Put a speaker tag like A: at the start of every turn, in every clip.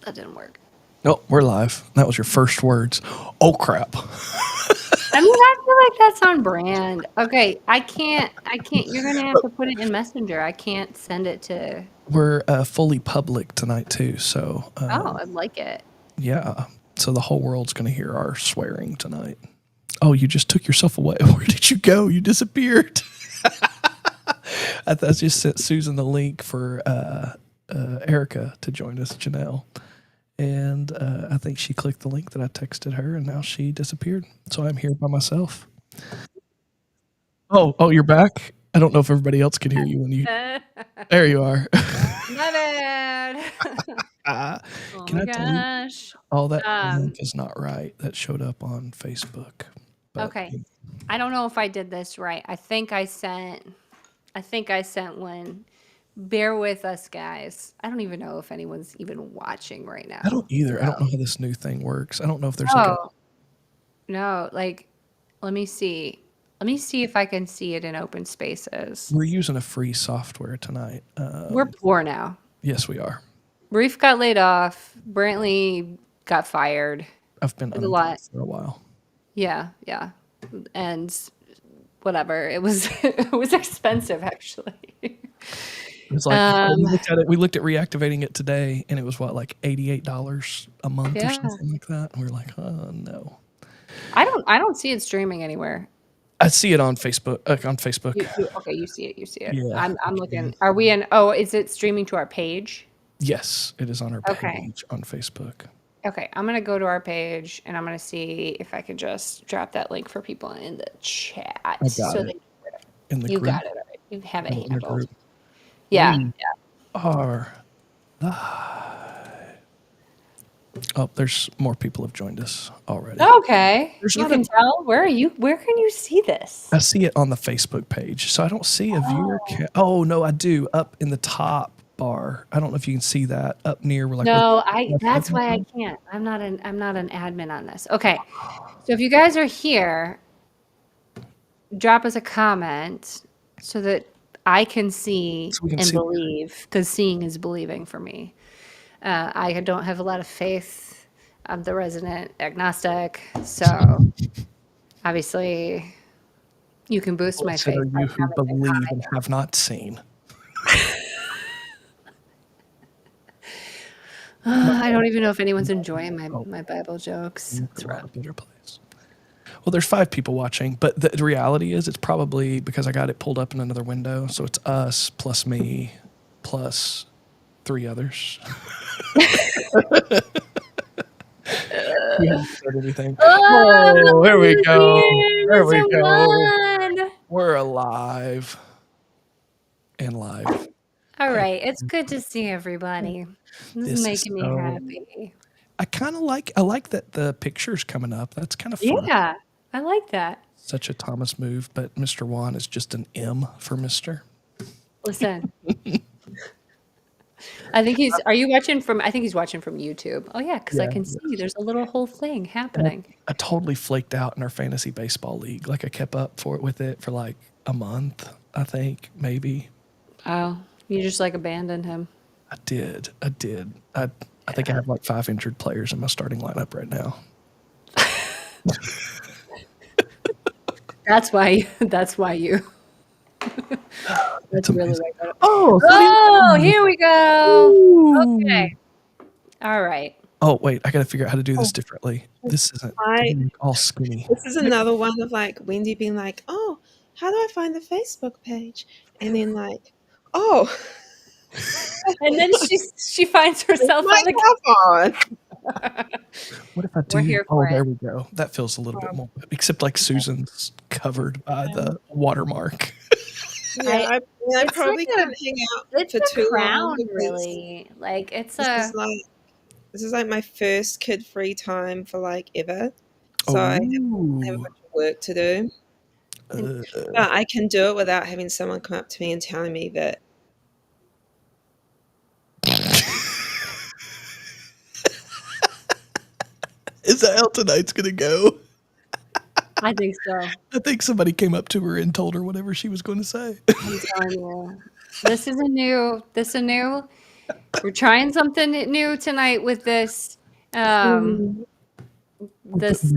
A: That didn't work.
B: Oh, we're live. That was your first words. Oh, crap.
A: I mean, I feel like that's on brand. Okay, I can't. You're gonna have to put it in Messenger. I can't send it to.
B: We're fully public tonight, too. So,
A: Oh, I like it.
B: yeah. So the whole world's going to hear our swearing tonight. Oh, you just took yourself away. Where did you go? You disappeared. I just sent Susan the link for Erica to join us, Janelle. And I think she clicked the link that I texted her, and now she disappeared. So I'm here by myself. Oh, you're back? I don't know if everybody else can hear you when you... There you are.
A: My bad. Oh
B: Can
A: my
B: I tell you?
A: gosh.
B: Oh, that link is not right. That showed up on Facebook. But
A: Okay. I don't know if I did this right. I think I sent one. Bear with us, guys. I don't even know if anyone's even watching right now.
B: I don't either. I don't know how this new thing works. I don't know if there's like a...
A: No, like, let me see. Let me see if I can see it in open spaces.
B: We're using a free software tonight.
A: We're poor now.
B: Yes, we are.
A: Reef got laid off. Brantley got fired.
B: I've been unemployed for a while.
A: Yeah. And whatever. It was it was expensive, actually.
B: It was like we looked at reactivating it today, and it was like $88 a month or something like that. And we were like, oh no.
A: I don't see it streaming anywhere.
B: I see it on Facebook.
A: Okay, you see it.
B: Yeah,
A: I'm looking. Are we in? Oh, is it streaming to our page?
B: Yes, it is on our page on Facebook.
A: Okay, I'm gonna go to our page and I'm gonna see if I can just drop that link for people in the chat.
B: I got it. In the
A: you
B: group.
A: Got it. All right. You have it
B: In the
A: handled.
B: group.
A: Yeah.
B: Are live. Oh, there's more people have joined us already.
A: Okay. You can tell. Where are you? Where can you see this?
B: I see it on the Facebook page, so I don't see a viewer count. Oh no, I do. Up in the top bar. I don't know if you can see that up near. Like,
A: no, that's why I can't. I'm not an admin on this. Okay. So if you guys are here, drop us a comment so that I can see and believe, because seeing is believing for me. I don't have a lot of faith. I'm the resident agnostic, so obviously you can boost my faith.
B: You who believe and have not seen.
A: I don't even know if anyone's enjoying my Bible jokes.
B: It's a better place. Well, there's 5 people watching, but the reality is it's probably because I got it pulled up in another window. So it's us plus me plus 3 others. We haven't said anything. Oh, there we go. There we go. We're alive and live.
A: All right. It's good to see everybody. This is making me happy.
B: I like that the picture's coming up. That's kind of fun.
A: Yeah, I like that.
B: Such a Thomas move, but Mr. Juan is just an M for Mr.
A: Listen. I think he's watching from YouTube. Oh yeah, because I can see there's a little whole thing happening.
B: I totally flaked out in our fantasy baseball league. Like I kept up with it for like a month, I think, maybe.
A: Oh, you just like abandoned him.
B: I did. I think I have like 5 injured players in my starting lineup right now.
A: That's why you. That's really right.
B: Oh,
A: here we go. Ooh. Okay. All right.
B: Oh, wait. I got to figure out how to do this differently. This isn't all skinny.
C: This is another one of like Wendy being like, oh, how do I find the Facebook page? And then like, oh.
A: And then she finds herself on the
B: What if I do? There we go. That feels a little bit more. Except like Susan's covered by the watermark.
C: Yeah, I probably couldn't hang out for too long.
A: Really, like this
C: is like my first kid-free time for like ever. So I have a bunch of work to do. But I can do it without having someone come up to me and telling me that.
B: Is that how tonight's gonna go?
A: I think so.
B: I think somebody came up to her and told her whatever she was going to say.
A: I'm telling you, this is a new We're trying something new tonight with this. This.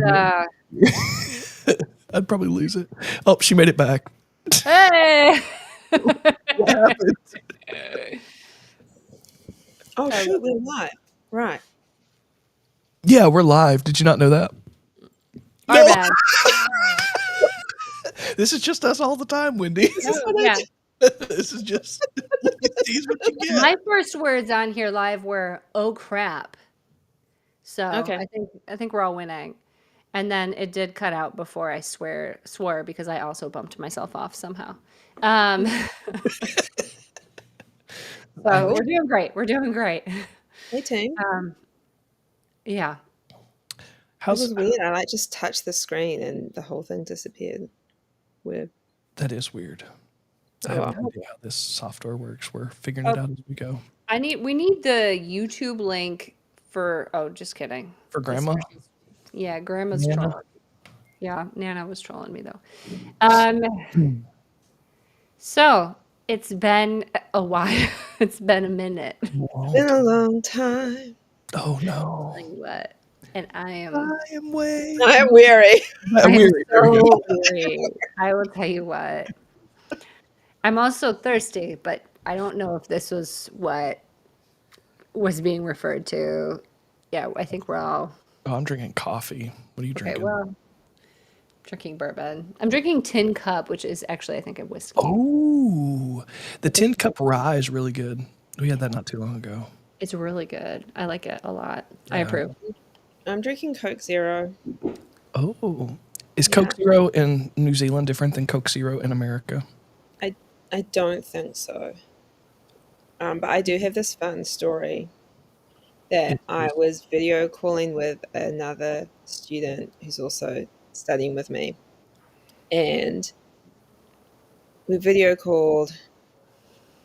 B: I'd probably lose it. Oh, she made it back.
A: Hey.
B: What happened?
C: Oh shoot, we're live. Right.
B: Yeah, we're live. Did you not know that?
A: Our bad.
B: This is just us all the time, Wendy.
A: Yeah.
B: This is just these what you get.
A: My first words on here live were "oh crap," so
C: Okay.
A: I think we're all winning. And then it did cut out before I swore because I also bumped myself off somehow. So we're doing great. We're doing great.
C: Hey team.
A: Yeah.
C: This
B: How's
C: was weird. I like just touched the screen and the whole thing disappeared. Weird.
B: that is weird. I have no idea how this software works. We're figuring it out as we go.
A: We need the YouTube link for just kidding.
B: For Grandma?
A: Yeah, Grandma's
B: Nana?
A: trolling. Yeah, Nana was trolling me though. So it's been a while. It's been a minute.
C: Been a long time.
B: Oh no.
A: Tell you what. And I am
B: I'm weary.
C: I'm weary.
B: I'm weary. There we go.
A: so weary. I will tell you what. I'm also thirsty, but I don't know if this was what was being referred to. Yeah, I think we're all
B: Oh, I'm drinking coffee. What are you
A: okay.
B: drinking?
A: Well, drinking bourbon. I'm drinking Tin Cup, which is actually I think a whiskey.
B: Oh, the Tin Cup Rye is really good. We had that not too long ago.
A: It's really good. I like it a lot. I
B: Yeah.
A: approve.
C: I'm drinking Coke Zero.
B: Oh, is Coke Zero in New Zealand different than Coke Zero in America?
C: I don't think so. But I do have this fun story that I was video calling with another student who's also studying with me. And we video called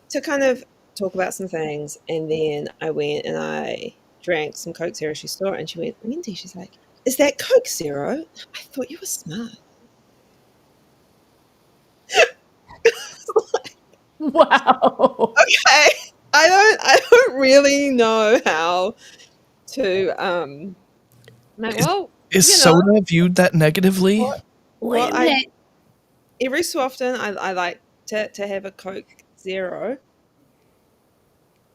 C: to kind of talk about some things. And then I went and I drank some Coke Zero she saw, and she went, Wendy, she's like, is that Coke Zero? I thought you were smart.
A: Wow.
C: Okay. I don't really know how to like, well,
B: Is
C: you know,
B: soda viewed that negatively?
C: well, every so often I like to have a Coke Zero.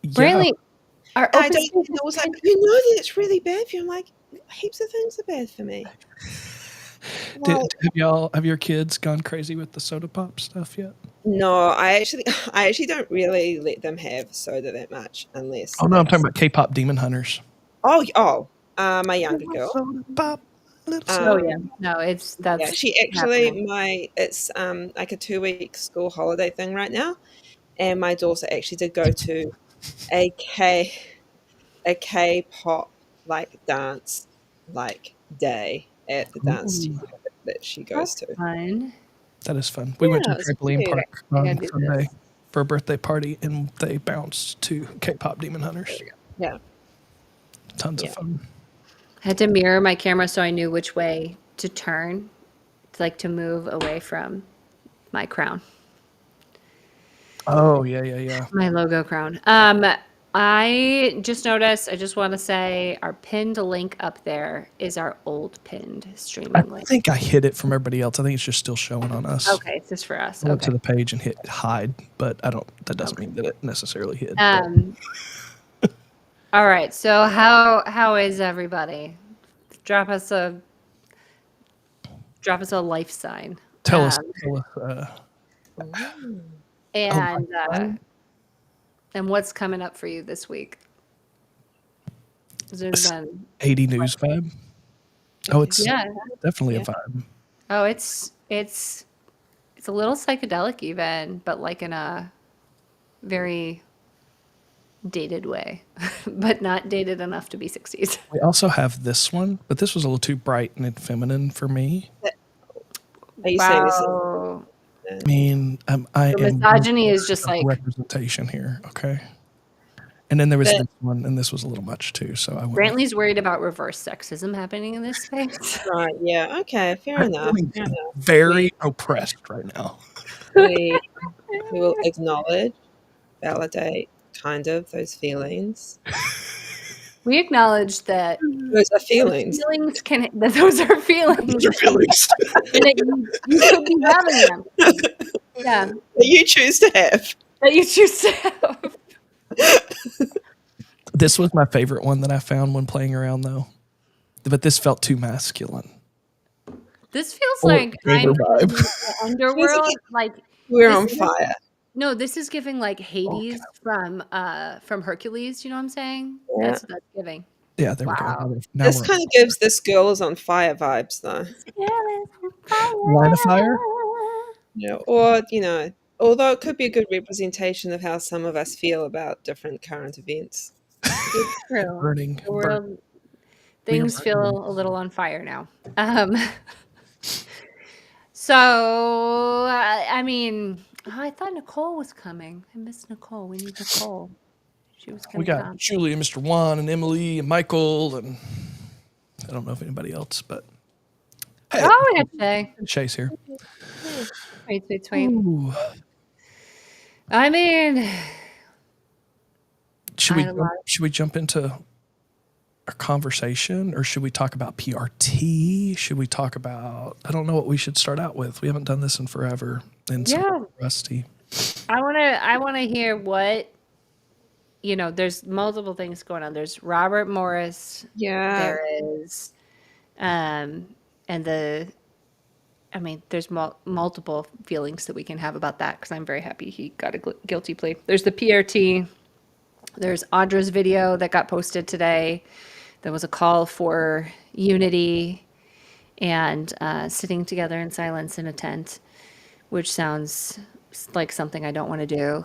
A: Brantley, our
C: And I
A: open
C: don't
A: space
C: think
A: is
C: it was like, you know that it's really bad for you. I'm like, heaps of things are bad for me. Well,
B: Have your kids gone crazy with the soda pop stuff yet?
C: no, I actually don't really let them have soda that much unless.
B: Oh no, I'm talking about K-pop Demon Hunters.
C: My younger girl.
B: Soda pop, little
A: Oh yeah, no, that's
C: Yeah, she actually
A: happening.
C: it's like a 2-week school holiday thing right now, and my daughter actually did go to a K-pop like dance like day at the dance studio that she goes to.
A: fun.
B: That is fun. We went to
C: it's
B: trampoline
C: cute.
B: park
A: I
B: on
A: gotta do
B: Sunday
A: this.
B: for a birthday party, and they bounced to K-pop Demon Hunters.
C: Yeah.
B: Tons of fun.
A: I had to mirror my camera so I knew which way to turn, to move away from my crown,
B: Oh yeah.
A: my logo crown. I just noticed. I just want to say our pinned link up there is our old pinned
B: I
A: streaming link.
B: think I hid it from everybody else. I think it's just still showing on us.
A: Okay, it's just for us.
B: I went
A: Okay.
B: to the page and hit hide, but I don't. That doesn't mean that it necessarily hid.
A: All right. So how is everybody? Drop us a life sign.
B: Tell us.
A: And what's coming up for you this week? Has there been?
B: 80 news vibe. Oh, it's
A: Yeah.
B: definitely a vibe.
A: Oh, it's a little psychedelic even, but like in a very dated way, but not dated enough to be 60s.
B: We also have this one, but this was a little too bright and feminine for me.
C: Are you saying this is
A: Wow.
B: I mean, I
A: The
B: am
A: misogyny is just like
B: representation here, okay? And then there was this one, and this was a little much too. So I went.
A: Brantley's worried about reverse sexism happening in this space.
C: right? Yeah. Okay. Fair enough. Fair enough.
B: Very oppressed right now.
C: We will acknowledge, validate, kind of, those feelings.
A: We acknowledge that
C: Those are feelings.
A: that those are feelings,
B: Those are feelings.
A: and that you could be having them. Yeah,
C: That you choose to have.
A: that you choose to have.
B: This was my favorite one that I found when playing around, though. But this felt too masculine.
A: This feels
B: Or
A: like I'm
B: vibe.
A: in the underworld. Like
C: We're
A: this
C: on
A: is-
C: fire.
A: No, this is giving like Hades from Hercules. You know what I'm saying?
C: Yeah.
A: That's what that's giving.
B: Yeah, there we
A: Wow.
B: go. Now
C: This
B: we're
C: kind of gives this girl is on fire vibes, though.
B: line of fire.
C: Or, although it could be a good representation of how some of us feel about different current events.
A: It's true.
B: Burning.
A: The world, things feel a little on fire now. So, I mean, I thought Nicole was coming. I missed Nicole. We need Nicole. She was
B: We
A: going to
B: got
A: come.
B: Julie and Mr. Juan and Emily and Michael and I don't know if anybody else, but hey,
A: Oh, we got Shay.
B: Shay's here.
A: Sweet, sweet, sweet.
B: Ooh.
A: I mean,
B: Should
A: I had a lot.
B: we jump into a conversation or should we talk about PRT? Should we talk about I don't know what we should start out with. We haven't done this in forever and
A: Yeah.
B: so rusty.
A: I want to hear what, there's multiple things going on. There's Robert Morris.
C: Yeah.
A: There is, and there's multiple feelings that we can have about that because I'm very happy he got a guilty plea. There's the PRT. There's Audra's video that got posted today. There was a call for unity and sitting together in silence in a tent, which sounds like something I don't want to do.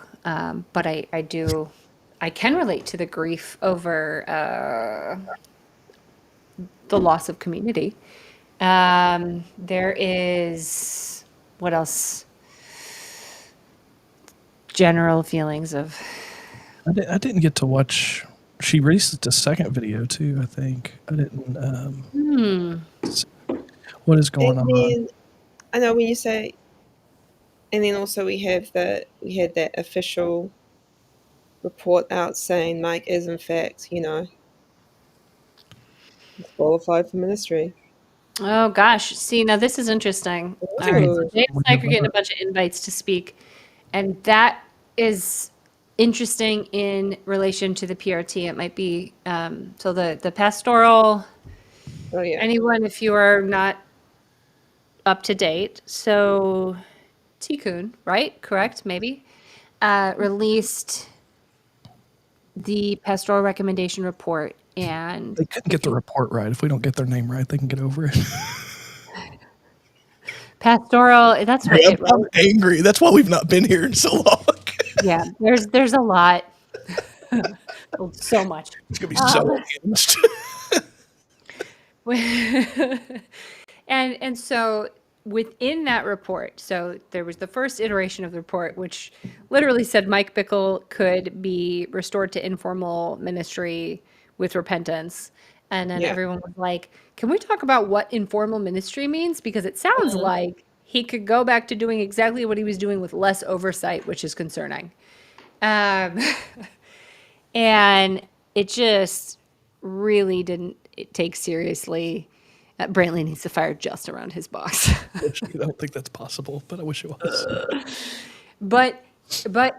A: But I can relate to the grief over the loss of community. There is, what else? General feelings of,
B: I didn't get to watch. She released a second video too. I think I didn't. What is going
C: And
B: on?
C: then, I know when you say, and then also we had that official report out saying Mike is in fact, qualified for ministry.
A: oh gosh, see, now this is interesting. All right, so James and I are getting a bunch of invites to speak, and that is interesting in relation to the PRT. It might be, so the pastoral,
C: Oh yeah.
A: anyone, if you are not up to date, so Tikkun, right? Correct, maybe, released the pastoral recommendation report, and
B: They couldn't get the report right. If we don't get their name right, they can get over it.
A: pastoral, that's what it
B: I'm
A: wrote.
B: angry. That's why we've not been here in so long.
A: Yeah, there's a lot. So much.
B: It's gonna be so hinged.
A: And so within that report, so there was the first iteration of the report, which literally said Mike Bickle could be restored to informal ministry with repentance. And then
C: Yeah.
A: everyone was like, can we talk about what informal ministry means? Because it sounds like he could go back to doing exactly what he was doing with less oversight, which is concerning. And it just really didn't take seriously. Brantley needs to fire just around his box.
B: I don't think that's possible, but I wish it was.
A: But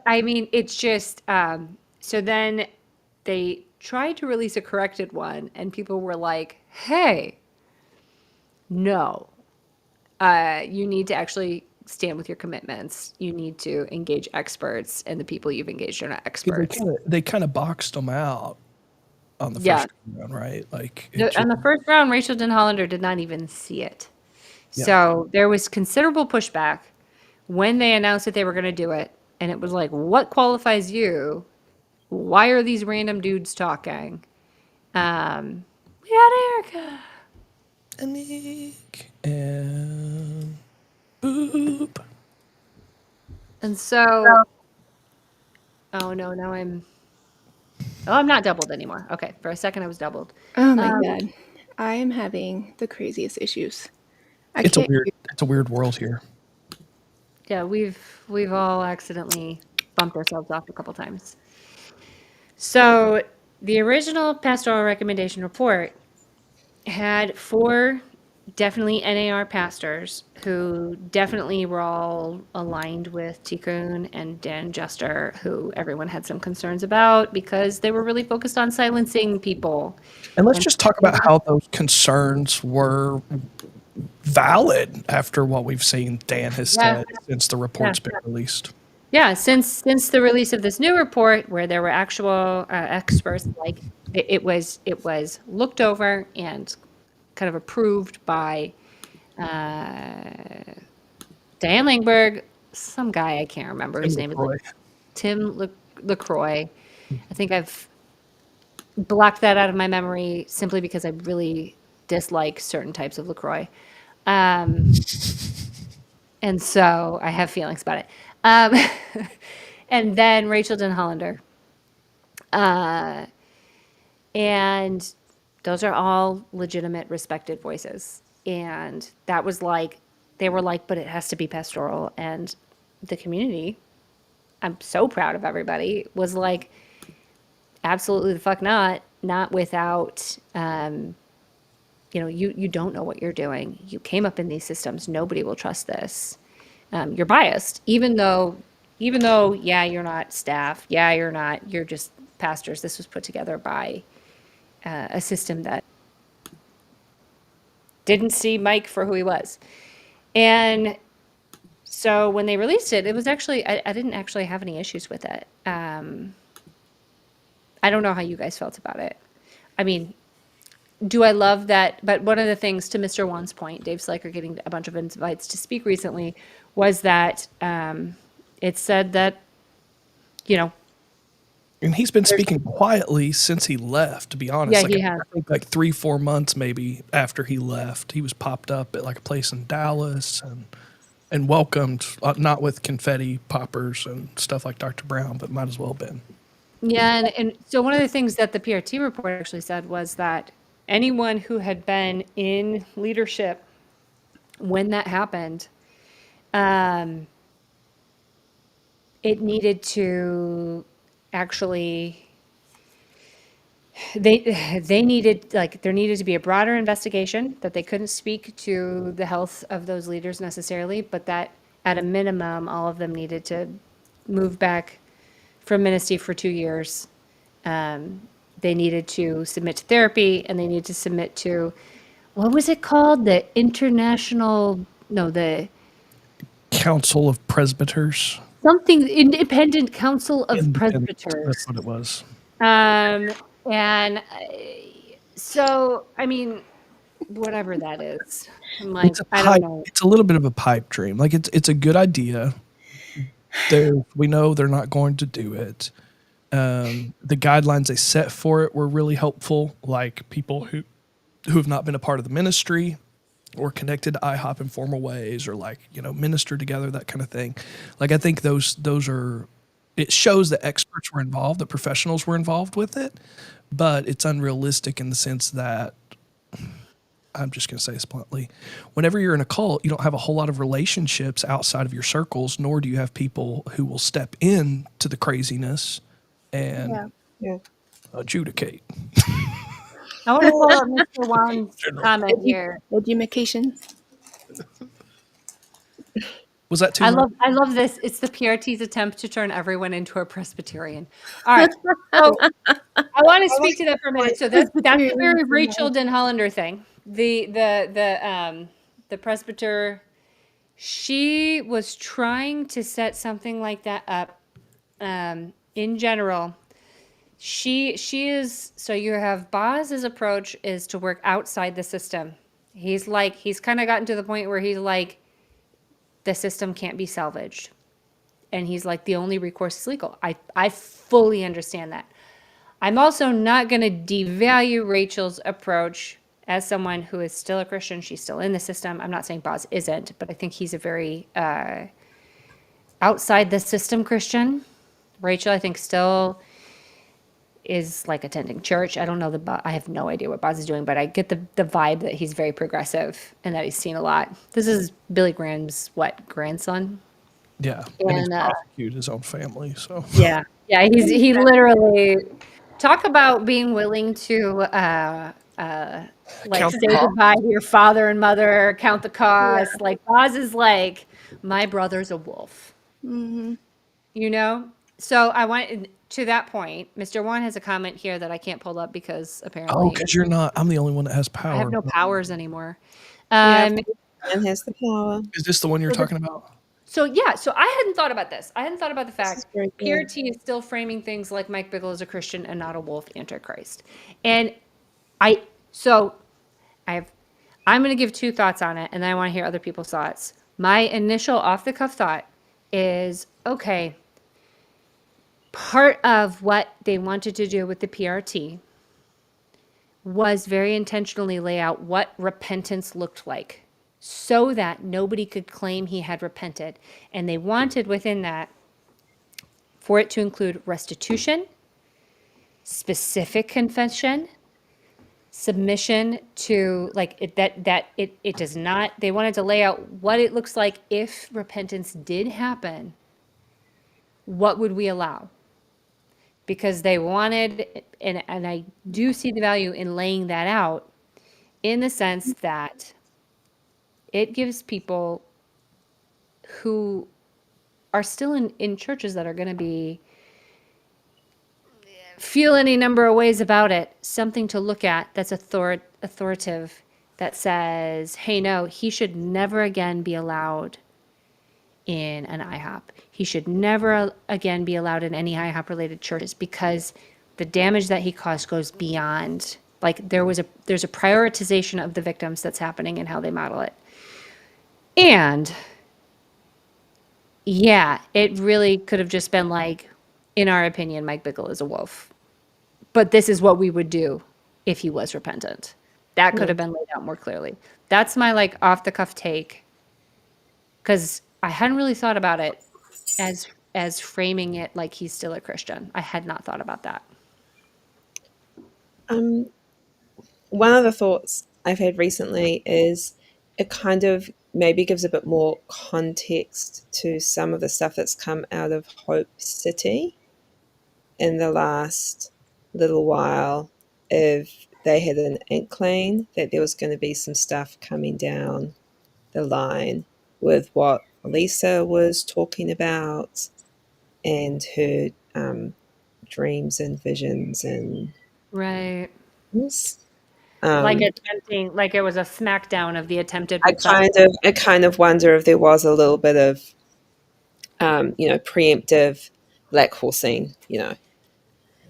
A: I mean, it's just, so then they tried to release a corrected one, and people were like, hey, no, you need to actually stand with your commitments. You need to engage experts, and the people you've engaged are not experts.
B: They kind of boxed them out on the
A: Yeah.
B: first round, right? Like
A: On the first round, Rachel Denhollander did not even see it.
B: Yeah.
A: So there was considerable pushback when they announced that they were going to do it. And it was like, what qualifies you? Why are these random dudes talking? We had Erica.
B: Nick and Boop.
A: And so, oh no, now I'm not doubled anymore. Okay, for a second I was doubled.
D: Oh my god. I am having the craziest issues.
B: It's a weird world here.
A: Yeah, we've all accidentally bumped ourselves off a couple times. So the original pastoral recommendation report had 4 definitely NAR pastors who definitely were all aligned with Tikkun and Dan Jester, who everyone had some concerns about because they were really focused on silencing people.
B: And let's
A: And
B: just talk about how those concerns were valid after what we've seen Dan has
A: Yeah.
B: said since the report's been released.
A: Yeah, since the release of this new report, where there were actual experts, like it was looked over and kind of approved by Diane Langberg, some guy I can't remember his name is,
B: LaCroix.
A: like Tim LaCroix. I think I've blocked that out of my memory simply because I really dislike certain types of LaCroix. And so I have feelings about it. And then Rachel Denhollander. And those are all legitimate, respected voices. And that was like, they were like, but it has to be pastoral. And the community, I'm so proud of everybody, was like, absolutely the fuck not. Not without, you don't know what you're doing. You came up in these systems. Nobody will trust this. You're biased, even though, yeah, you're not staff. Yeah, you're just pastors. This was put together by a system that didn't see Mike for who he was. And so when they released it, it was actually, I didn't actually have any issues with it. I don't know how you guys felt about it. I mean, do I love that? But one of the things, to Mr. Wan's point, Dave Sliker getting a bunch of invites to speak recently, was that it said that,
B: And he's been speaking quietly since he left, to be honest.
A: Yeah, he has.
B: I think like 3-4 months maybe after he left, he was popped up at like a place in Dallas and welcomed, not with confetti poppers and stuff like Dr. Brown, but might as well have been.
A: Yeah, and so one of the things that the PRT report actually said was that anyone who had been in leadership when that happened, it needed to actually, they needed, like, there needed to be a broader investigation, that they couldn't speak to the health of those leaders necessarily, but that at a minimum, all of them needed to move back from ministry for 2 years. They needed to submit to therapy, and they needed to submit to, what was it called? The International, no, the
B: Council of Presbyters.
A: something, Independent Council of
B: Independent,
A: Presbyters.
B: that's what it was.
A: And so, I mean, whatever that is, I'm like,
B: It's a
A: I
B: pipe,
A: don't know.
B: it's a little bit of a pipe dream. Like it's a good idea. We know they're not going to do it. The guidelines they set for it were really helpful. Like people who have not been a part of the ministry or connected to IHOP in formal ways, or like minister together, that kind of thing. Like I think those are. It shows that experts were involved, that professionals were involved with it, but it's unrealistic in the sense that, I'm just going to say this bluntly, whenever you're in a cult, you don't have a whole lot of relationships outside of your circles, nor do you have people who will step in to the craziness and
C: Yeah.
B: adjudicate.
A: I want to pull up Mr. Wan's comment here.
D: Education.
B: Was that too
A: I
B: much?
A: love this. It's the PRT's attempt to turn everyone into a Presbyterian. All right. So I want to speak to that for a minute. So that's the very Rachel Denhollander thing. The presbyter, she was trying to set something like that up. In general, she is, so you have Boz's approach is to work outside the system. He's kind of gotten to the point where he's like, the system can't be salvaged. And he's like, the only recourse is legal. I fully understand that. I'm also not going to devalue Rachel's approach as someone who is still a Christian. She's still in the system. I'm not saying Boz isn't, but I think he's a very outside the system Christian. Rachel, I think, still is like attending church. I don't know I have no idea what Boz is doing, but I get the vibe that he's very progressive and that he's seen a lot. This is Billy Graham's grandson?
B: Yeah, and he's
A: And
B: prosecuted his own family. So
A: yeah, he literally talk about being willing to like
B: count
A: say goodbye to your father and mother, count the cost. Like Oz is like, my brother's a wolf,
D: Mm-hmm.
A: you know. So I want to that point. Mr. Warren has a comment here that I can't pull up because
B: oh,
A: apparently
B: because you're not. I'm the only one that has
A: I have
B: power.
A: no powers anymore.
C: Yeah,
A: Um,
C: man has the power.
B: Is this the one you're talking about?
A: So yeah, so I hadn't thought about this. I hadn't thought about the
C: This is
A: fact
C: very good.
A: PRT is still framing things like Mike Bickle is a Christian and not a wolf antichrist. And I so I have I'm going to give two thoughts on it and then I want to hear other people's thoughts. My initial off the cuff thought is okay, part of what they wanted to do with the PRT was very intentionally lay out what repentance looked like so that nobody could claim he had repented. And they wanted within that for it to include restitution, specific confession, submission to like it does not, they wanted to lay out what it looks like if repentance did happen, what would we allow? Because they wanted, and I do see the value in laying that out in the sense that it gives people who are still in churches that are going to be feel any number of ways about it, something to look at that's authoritative that says, hey, no, he should never again be allowed in an IHOP. He should never again be allowed in any IHOP related churches because the damage that he caused goes beyond. Like there's a prioritization of the victims that's happening and how they model it. And yeah, it really could have just been like, in our opinion, Mike Bickle is a wolf. But this is what we would do if he was repentant. That could have been laid out more clearly. That's my like off the cuff take. Because I hadn't really thought about it as framing it like he's still a Christian. I had not thought about that.
C: One of the thoughts I've had recently is it kind of maybe gives a bit more context to some of the stuff that's come out of Hope City in the last little while. If they had an inkling that there was going to be some stuff coming down the line with what Lisa was talking about and her dreams and visions and
A: Right. Like attempting, like it was a smackdown of the attempted
C: I kind of wonder if there was a little bit of preemptive black horsing, like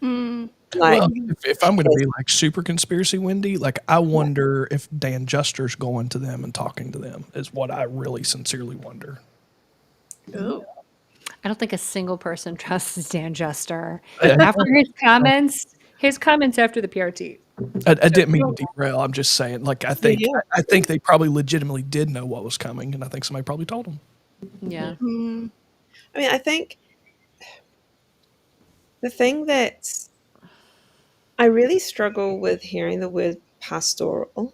B: Well, if I'm going to be like super conspiracy windy, like I wonder if Dan Juster's going to them and talking to them is what I really sincerely wonder.
D: Oh.
A: I don't think a single person trusts Dan Juster after his comments after the PRT.
B: I didn't mean to derail. I'm just saying, like I think
C: Yeah.
B: I think they probably legitimately did know what was coming, and I think somebody probably told them.
A: Yeah.
D: Mm.
C: I mean, I think the thing that I really struggle with hearing the word pastoral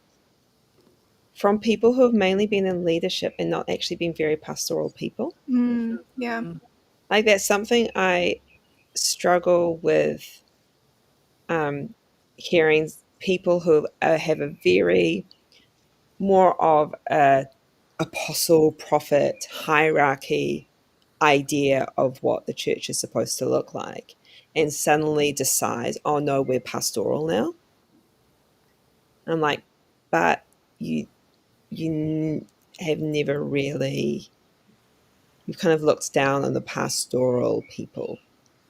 C: from people who have mainly been in leadership and not actually been very pastoral people.
D: Mm. Yeah.
C: Like that's something I struggle with hearing people who have a very more of a apostle prophet hierarchy idea of what the church is supposed to look like and suddenly decide, oh no, we're pastoral now. I'm like, but you have never really, you've kind of looked down on the pastoral people,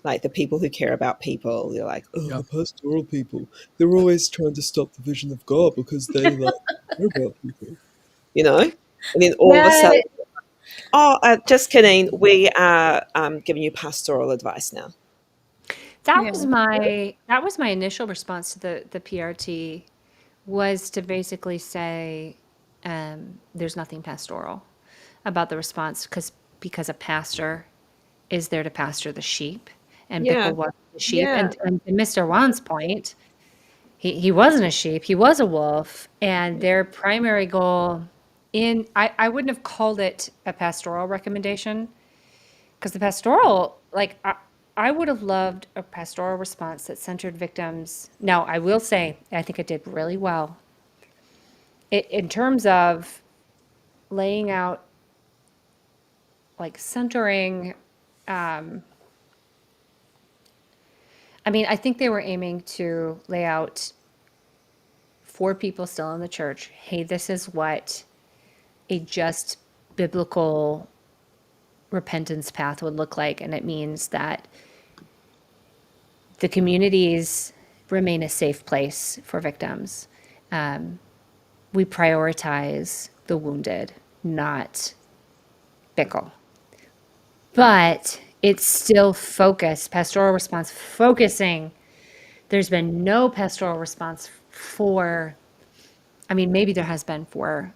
C: like the people who care about people. You're like, oh, the pastoral people, they're always trying to stop the vision of God because they like care about people, and then all of a sudden, just kidding, we are giving you pastoral advice now.
A: That was my initial response to the PRT was to basically say there's nothing pastoral about the response because a pastor is there to pastor the sheep and Bickle was the sheep.
C: Yeah.
A: And to Mr. Wan's point, he wasn't a sheep, he was a wolf. And their primary goal I wouldn't have called it a pastoral recommendation. because the pastoral, like, I would have loved a pastoral response that centered victims. Now, I will say, I think it did really well. In terms of laying out, like, centering, I mean, I think they were aiming to lay out for people still in the church, hey, this is what a just biblical repentance path would look like. And it means that the communities remain a safe place for victims. We prioritize the wounded, not Bickle. But it's still focused, pastoral response focusing. There's been no pastoral response for, I mean, maybe there has been for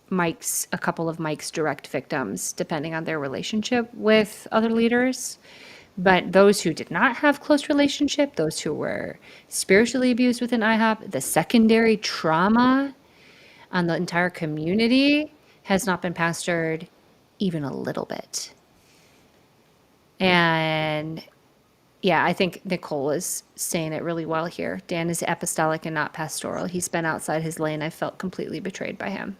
A: Mike's, a couple of Mike's direct victims, depending on their relationship with other leaders. But those who did not have close relationship, those who were spiritually abused within IHOP, the secondary trauma on the entire community has not been pastored even a little bit. And yeah, I think Nicole is saying it really well here. Dan is apostolic and not pastoral. He's been outside his lane. I felt completely betrayed by him.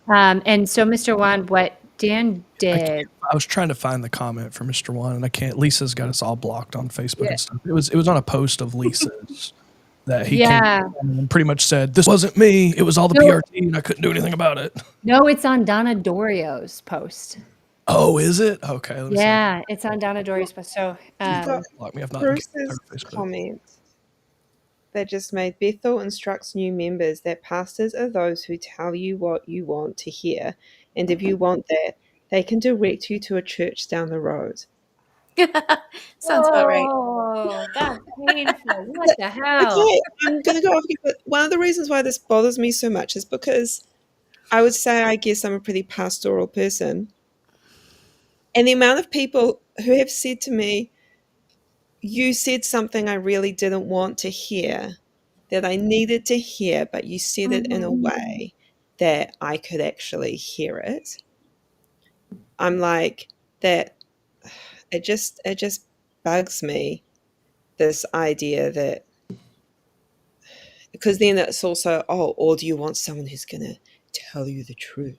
A: And so, Mr. Wan, what Dan did.
B: I was trying to find the comment for Mr. Wan, and I can't. Lisa's got us all blocked on Facebook
A: Yeah.
B: and stuff. It was on a post of Lisa's that he
A: Yeah.
B: came and pretty much said, "This wasn't me. It was all the
A: No.
B: PRT, and I couldn't do anything about it."
A: No, it's on Donna Dorio's post.
B: Oh, is it? Okay. Let me see.
A: Yeah, it's on Donna Dorio's post. So,
C: got
B: Block me. I've not
C: Bruce's
B: encountered Facebook.
C: comment that just made Bethel instructs new members that pastors are those who tell you what you want to hear, and if you want that, they can direct you to a church down the road.
D: Sounds about right.
A: oh, that's painful. What the hell?
C: Okay, I'm going to go off again, but one of the reasons why this bothers me so much is because I would say I guess I'm a pretty pastoral person. And the amount of people who have said to me, you said something I really didn't want to hear, that I needed to hear, but you said it in a way that I could actually hear it. I'm like, that it just bugs me, this idea that, because then it's also, oh, or do you want someone who's going to tell you the truth?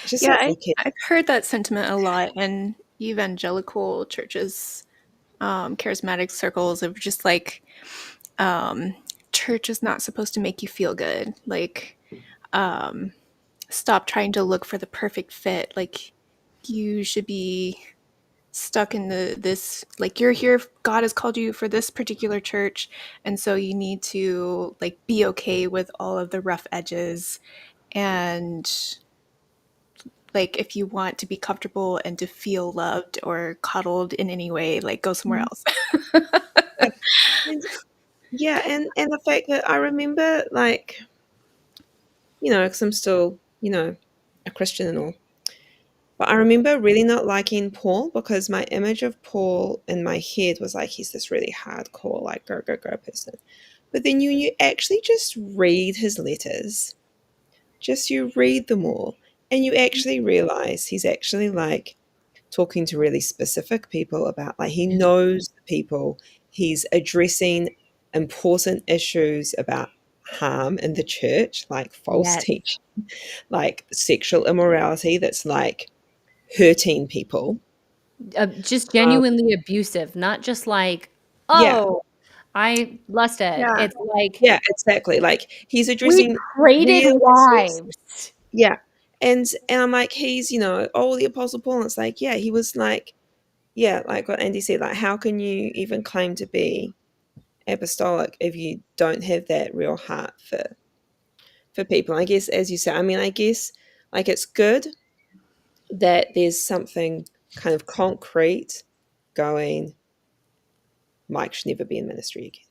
C: Just
D: Yeah,
C: like, okay.
D: I've heard that sentiment a lot in evangelical churches, charismatic circles of just like, church is not supposed to make you feel good. Like, stop trying to look for the perfect fit. Like, you should be stuck in this, like, you're here, God has called you for this particular church, and so you need to like be okay with all of the rough edges, and like if you want to be comfortable and to feel loved or cuddled in any way, like go somewhere else.
C: And, yeah, and the fact that I remember, like, you know, because I'm still, you know, a Christian and all, but I remember really not liking Paul because my image of Paul in my head was like, he's this really hardcore, like, go person. But then you actually just read his letters, just you read them all, and you actually realize he's actually like talking to really specific people about, like, he knows the people, he's addressing important issues about harm in the church, like false
A: Yes.
C: teaching, like sexual immorality that's like hurting people.
A: Just genuinely abusive, not just like,
C: Yeah.
A: oh, I lusted.
D: Yeah.
A: It's like,
C: Yeah, exactly. Like he's
A: we
C: addressing
A: traded
C: real issues.
A: wives.
C: Yeah. And I'm like, he's, you know, oh, the Apostle Paul. And it's like, yeah, he was like, yeah, like what Andy said, like, how can you even claim to be apostolic if you don't have that real heart for people? I guess, as you say, I mean, I guess like it's good that there's something kind of concrete going, Mike should never be in ministry again.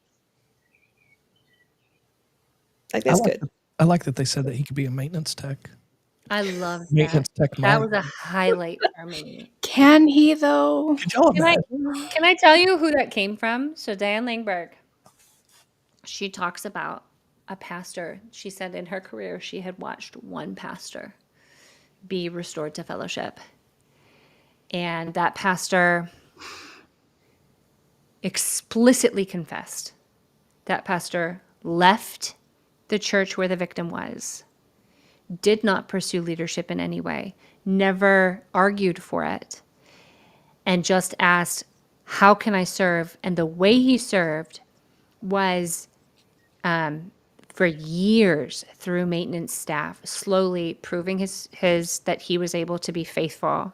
C: Like that's good.
B: I like that they said that he could be a maintenance tech.
A: I love that.
B: Maintenance tech.
A: That
B: Mike.
A: was a highlight for me.
D: Can he though?
B: Could y'all
A: Can I,
B: imagine?
A: can I tell you who that came from? So Diane Langberg, she talks about a pastor. She said in her career she had watched one pastor be restored to fellowship. And that pastor explicitly confessed. That pastor left the church where the victim was, did not pursue leadership in any way, never argued for it, and just asked, how can I serve? And the way he served was for years through maintenance staff, slowly proving his that he was able to be faithful.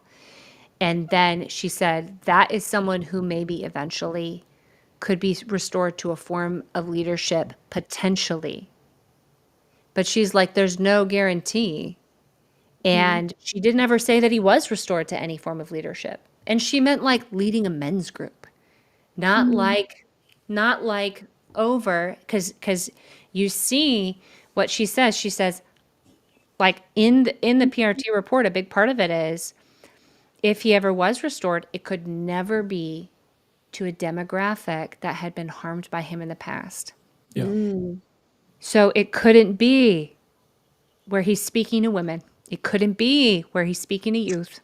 A: And then she said, that is someone who maybe eventually could be restored to a form of leadership potentially. But she's like, there's no guarantee. And she didn't ever say that he was restored to any form of leadership. And she meant like leading a men's group, not like over, because you see what she says. She says, like in the PRT report, a big part of it is, if he ever was restored, it could never be to a demographic that had been harmed by him in the past.
B: Yeah.
A: So it couldn't be where he's speaking to women. It couldn't be where he's speaking to youth.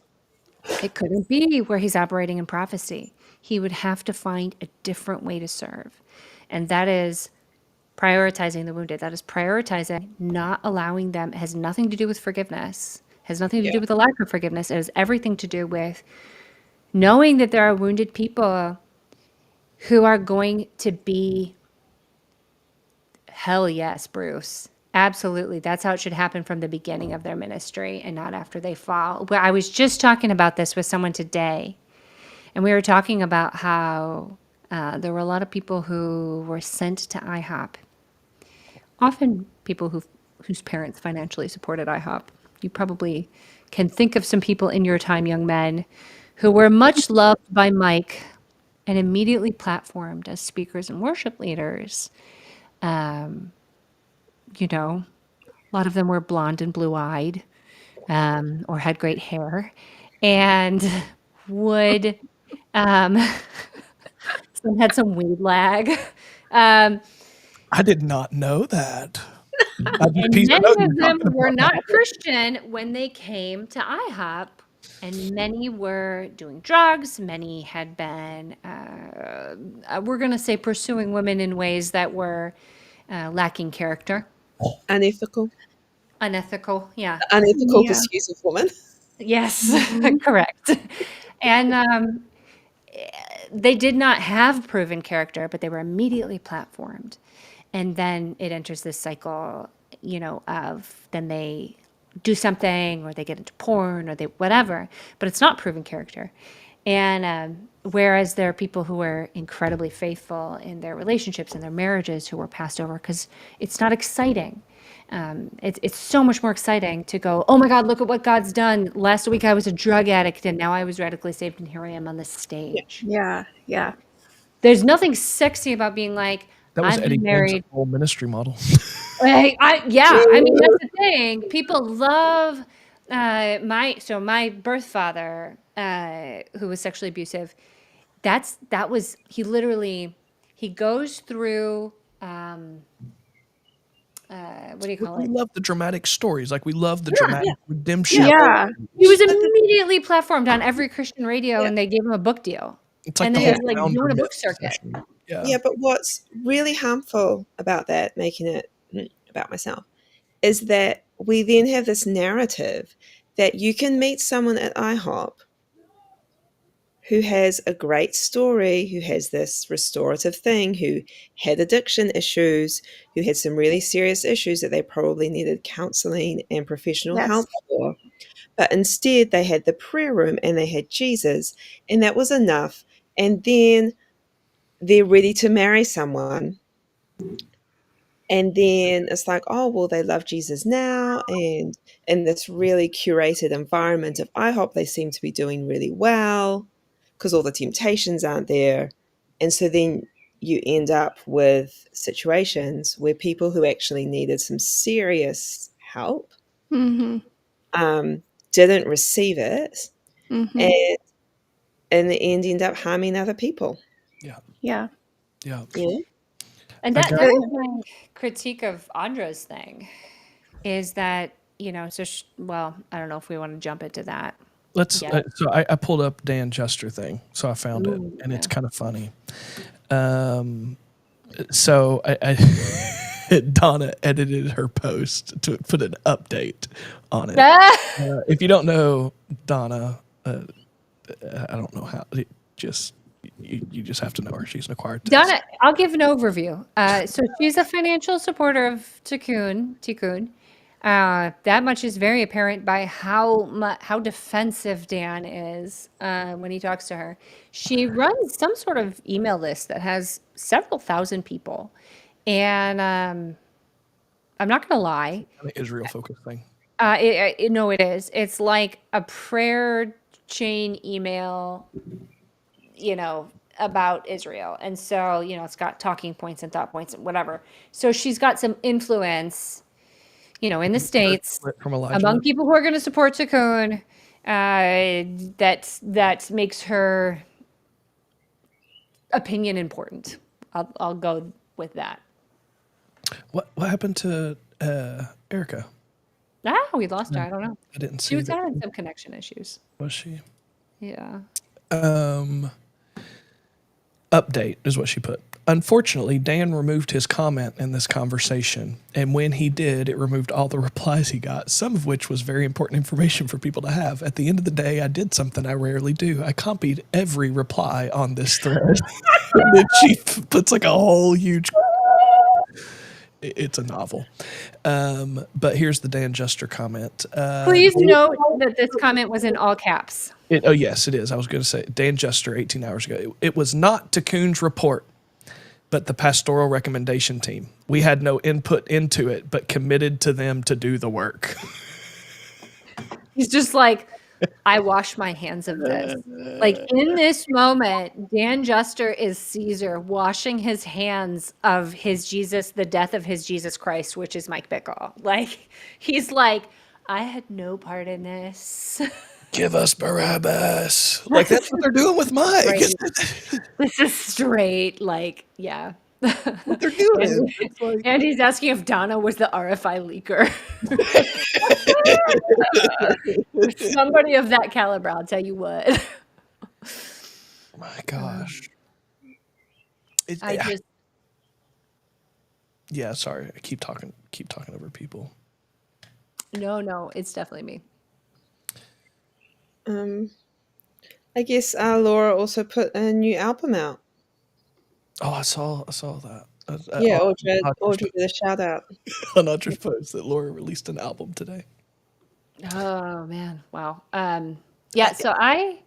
A: It couldn't be where he's operating in prophecy. He would have to find a different way to serve. And that is prioritizing the wounded. That is prioritizing not allowing them. It has nothing to do with forgiveness. It has nothing to do with the lack of forgiveness. It has everything to do with knowing that there are wounded people who are going to be, hell yes, Bruce. Absolutely. That's how it should happen from the beginning of their ministry and not after they fall. Well, I was just talking about this with someone today, and we were talking about how there were a lot of people who were sent to IHOP, often people whose parents financially supported IHOP. You probably can think of some people in your time, young men, who were much loved by Mike and immediately platformed as speakers and worship leaders. You know, a lot of them were blonde and blue-eyed, or had great hair, and would some had some weed lag. Um,
B: I did not know that. I just
A: and
B: pieced it
A: many
B: up.
A: of them were not Christian when they came to IHOP, and many were doing drugs. Many had been, we're going to say, pursuing women in ways that were lacking character.
C: Unethical.
A: Unethical, yeah.
C: Unethical
D: Yeah.
C: pursuit of women.
A: Yes, correct. And they did not have proven character, but they were immediately platformed. And then it enters this cycle, of then they do something or they get into porn or they whatever, but it's not proven character. And whereas there are people who are incredibly faithful in their relationships and their marriages who were passed over because it's not exciting. It's so much more exciting to go, oh my God, look at what God's done. Last week I was a drug addict and now I was radically saved and here I am on this stage.
D: Yeah. Yeah.
A: There's nothing sexy about being like,
B: That was
A: I've
B: Eddie
A: been
B: James'
A: married.
B: whole ministry model.
A: I mean, that's the thing. People love my birth father, who was sexually abusive. He goes through, what do you call
B: We
A: it?
B: love the dramatic stories. Like we love the dramatic redemption.
D: Yeah.
A: He was immediately platformed on every Christian radio, and they gave him a book deal.
B: It's like
A: And
B: the
A: then
B: whole
A: he's like
B: Sound
A: doing a
B: of
A: book
B: It
A: circuit.
B: session. Yeah.
C: Yeah, but what's really harmful about that, making it about myself, is that we then have this narrative that you can meet someone at IHOP who has a great story, who has this restorative thing, who had addiction issues, who had some really serious issues that they probably needed counseling and professional
D: Yes.
C: help for. But instead, they had the prayer room and they had Jesus, and that was enough. And then they're ready to marry someone. And then it's like, oh, well, they love Jesus now. And in this really curated environment of IHOP, they seem to be doing really well because all the temptations aren't there. And so then you end up with situations where people who actually needed some serious help
D: Mm-hmm.
C: didn't receive it.
D: Mm-hmm.
C: And in the end, end up harming other people.
B: Yeah.
D: Yeah.
B: Yeah.
C: Yeah.
A: And
B: I
A: that
B: got-
A: was my critique of Andra's thing, is that well, I don't know if we want to jump into that.
B: Let's.
A: Yeah.
B: So I pulled up Dan Juster thing, so I found it,
A: Ooh,
B: and it's
A: yeah.
B: kind of funny. So I Donna edited her post to put an update on it. If you don't know Donna, I don't know how. You just have to know her. She's an acquired taste.
A: Donna, I'll give an overview. So she's a financial supporter of Tikkun. That much is very apparent by how defensive Dan is when he talks to her. She runs some sort of email list that has several thousand people, and I'm not gonna lie.
B: An Israel focused thing.
A: No, it is. It's like a prayer chain email, about Israel. And so, it's got talking points and thought points and whatever. So she's got some influence, in the States
B: From Elijah
A: among
B: Wood.
A: people who are going to support Tikkun, that makes her opinion important. I'll go with that.
B: What happened to Erica?
A: We lost her. I don't know.
B: I didn't
A: She
B: see
A: was
B: that.
A: having some connection issues.
B: Was she?
A: Yeah.
B: Update is what she put. Unfortunately, Dan removed his comment in this conversation, and when he did, it removed all the replies he got, some of which was very important information for people to have. At the end of the day, I did something I rarely do. I copied every reply on this thread. And then she puts like a whole huge... It's a novel. But here's the Dan Juster comment.
A: Please note that this comment was in all caps.
B: Yes, it is. I was going to say Dan Juster 18 hours ago. It was not Tikkun's report, but the pastoral recommendation team. We had no input into it, but committed to them to do the work.
A: He's just like, I wash my hands of this. Like in this moment, Dan Juster is Caesar washing his hands of his Jesus, the death of his Jesus Christ, which is Mike Bickle. Like, he's like, I had no part in this.
B: Give us Barabbas. Like, that's what they're doing with Mike.
A: Right. This is straight, like, yeah.
B: What they're doing. It's like,
A: And he's asking if Donna was the RFI leaker. Somebody of that caliber, I'll tell you what.
B: my gosh. Yeah, sorry. I keep talking over people.
A: No, it's definitely me.
C: I guess Laura also put a new album out.
B: Oh, I saw that.
C: Yeah, Audrey did a shout out.
B: On Audra's post that Laura released an album today.
A: Oh man, wow. Yeah, so I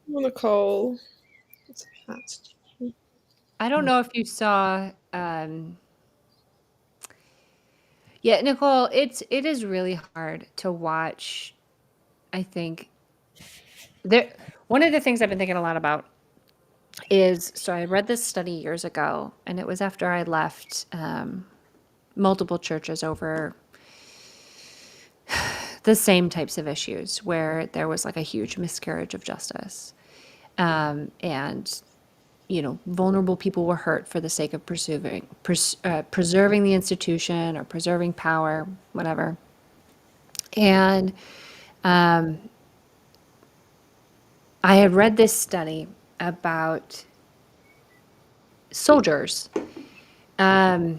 C: Nicole. It's fast.
A: I don't know if you saw yeah, Nicole, it is really hard to watch. I think one of the things I've been thinking a lot about is, so I read this study years ago, and it was after I left multiple churches over the same types of issues where there was like a huge miscarriage of justice. And, vulnerable people were hurt for the sake of preserving the institution or preserving power, whatever. And I had read this study about soldiers. And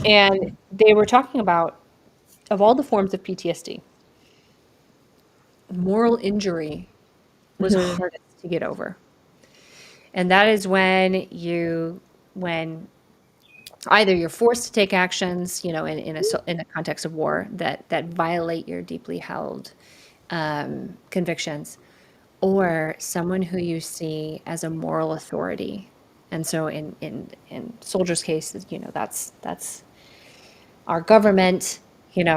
A: they were talking about, of all the forms of PTSD, moral injury was hardest to get over. And that is when either you're forced to take actions, in a context of war that violate your deeply held convictions, or someone who you see as a moral authority. And so in soldiers' cases, that's our government, takes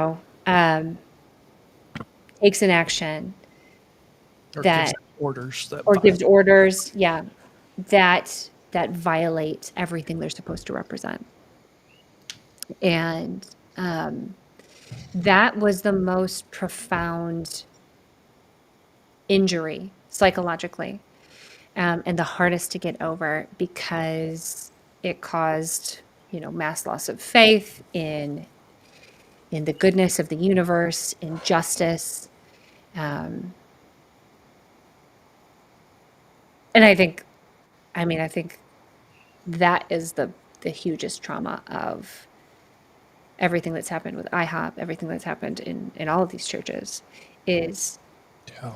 A: an action
B: Or
A: that
B: gives orders that
A: gives orders, yeah, that violate everything they're supposed to represent. And that was the most profound injury psychologically, and the hardest to get over, because it caused, mass loss of faith in the goodness of the universe, in justice. And I think that is the hugest trauma of everything that's happened with IHOP, everything that's happened in all of these churches, is
B: Yeah.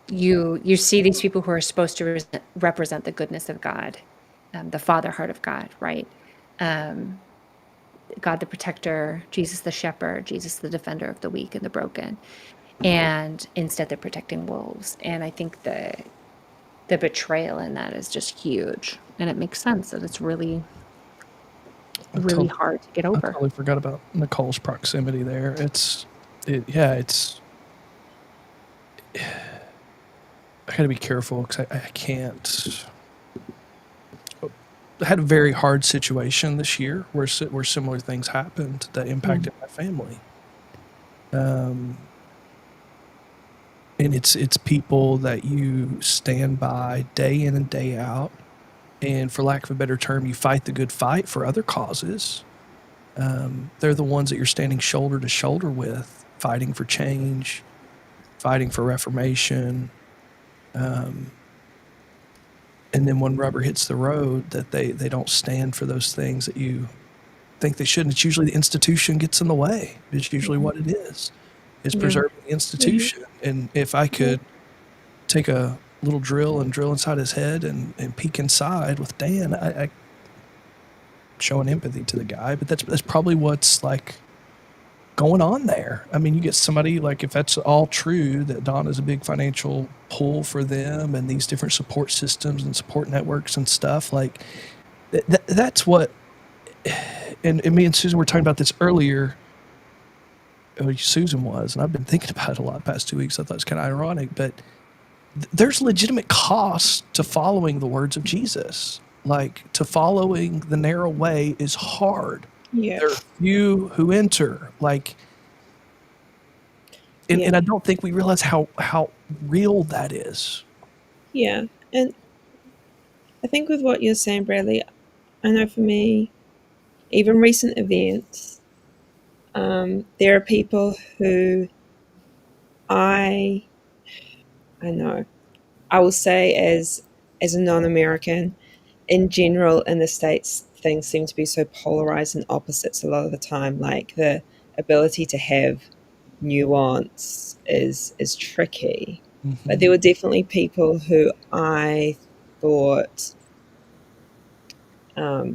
A: you see these people who are supposed to represent the goodness of God, the Father heart of God, right? God the protector, Jesus the shepherd, Jesus the defender of the weak and the broken. And instead they're protecting wolves. And I think the betrayal in that is just huge. And it makes sense that it's really,
B: I
A: really
B: totally,
A: hard to get
B: I
A: over.
B: totally forgot about Nicole's proximity there. I got to be careful because I can't. I had a very hard situation this year where similar things happened that impacted my family. And it's people that you stand by day in and day out, and for lack of a better term, you fight the good fight for other causes. They're the ones that you're standing shoulder to shoulder with, fighting for change, fighting for reformation. And then when rubber hits the road, that they don't stand for those things that you think they should. And it's usually the institution gets in the way. It's usually what it is preserving the institution. And if I could take a little drill and drill inside his head and peek inside with Dan, I showing empathy to the guy, but that's probably what's like going on there. I mean, you get somebody like, if that's all true, that Don is a big financial pull for them and these different support systems and support networks and stuff, like that's what, and me and Susan were talking about this earlier. Susan was, and I've been thinking about it a lot the past 2 weeks. I thought it's kind of ironic, but there's legitimate cost to following the words of Jesus. Like, to following the narrow way is hard.
C: Yeah.
B: There are few who enter. Like, and I don't think we realize how real that is.
C: Yeah. And I think with what you're saying, Bradley, I know for me, even recent events, there are people who I know, I will say as a non-American, in general in the States, things seem to be so polarized and opposites a lot of the time. Like, the ability to have nuance is tricky. But there were definitely people who I thought, what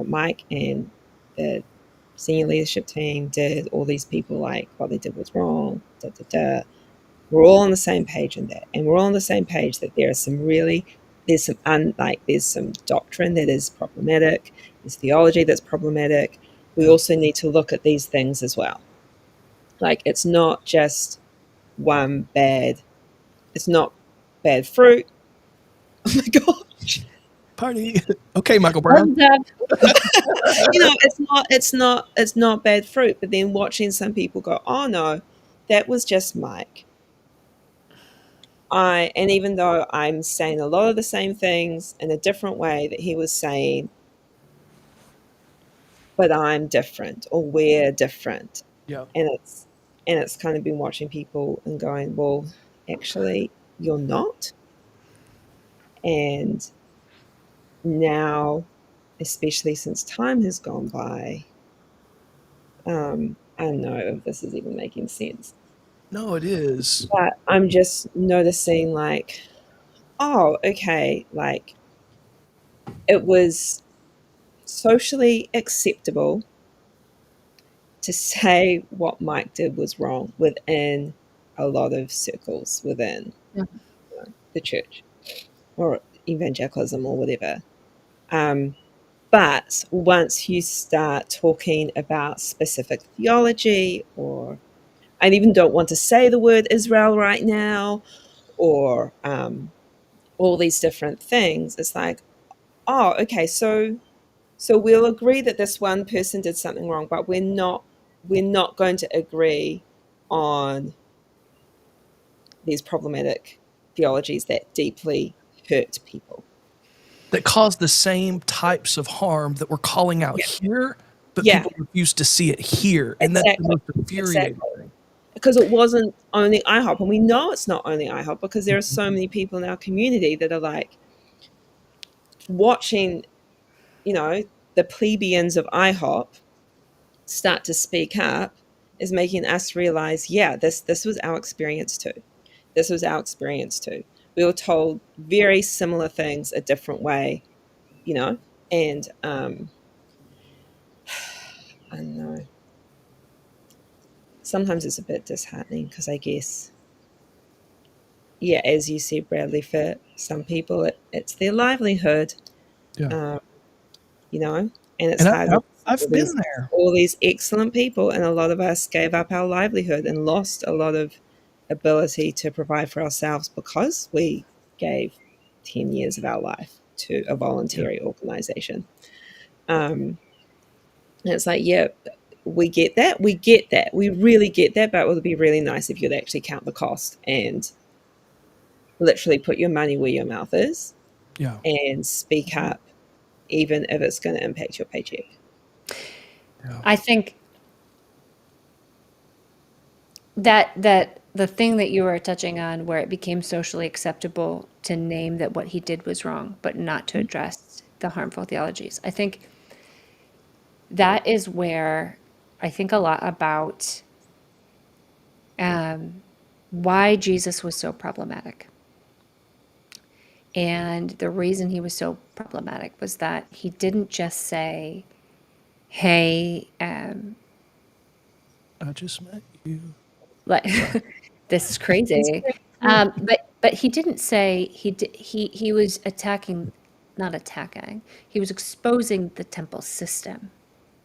C: Mike and the senior leadership team did, all these people, like, what they did was wrong, We're all on the same page in that. And we're all on the same page that there's some doctrine that is problematic, there's theology that's problematic. We also need to look at these things as well. Like, it's not just it's not bad fruit. Oh my gosh.
B: Party. Okay, Michael Brown.
C: It's not bad fruit. But then watching some people go, oh no, that was just Mike. And even though I'm saying a lot of the same things in a different way that he was saying, but I'm different, or we're different.
B: Yeah.
C: And it's kind of been watching people and going, well, actually, you're not. And now, especially since time has gone by, I don't know if this is even making sense.
B: No, it is.
C: But I'm just noticing, like, oh, okay, like, it was socially acceptable to say what Mike did was wrong within a lot of circles within the church or evangelicalism or whatever. But once you start talking about specific theology, or I even don't want to say the word Israel right now, or all these different things, it's like, oh, okay, so we'll agree that this one person did something wrong, but we're not going to agree on these problematic theologies that deeply hurt people.
B: that cause the same types of harm that we're calling out here, but
C: Yeah.
B: people refuse to see it here. And that's the
C: Exactly.
B: most infuriating
C: Exactly.
B: thing.
C: Because it wasn't only IHOP, and we know it's not only IHOP because there are so many people in our community that are like watching, you know, the plebeians of IHOP start to speak up is making us realize, yeah, this was our experience too. This was our experience too. We were told very similar things a different way, you know, and I don't know. Sometimes it's a bit disheartening because I guess, yeah, as you said, Bradley, for some people, it's their livelihood,
B: Yeah.
C: you know, and it's
B: And
C: hard.
B: I've been there.
C: All these excellent people, and a lot of us gave up our livelihood and lost a lot of ability to provide for ourselves because we gave 10 years of our life to a voluntary organization. And it's like, yeah, we get that. We get that. We really get that. But it would be really nice if you'd actually count the cost and literally put your money where your mouth is
B: Yeah.
C: and speak up, even if it's going to impact your paycheck.
B: Yeah.
A: I think that the thing that you were touching on, where it became socially acceptable to name that what he did was wrong, but not to address the harmful theologies. I think that is where I think a lot about why Jesus was so problematic. And the reason he was so problematic was that he didn't just say, hey,
B: I just met you.
A: like this is crazy. But he didn't say he was attacking, not attacking. He was exposing the temple system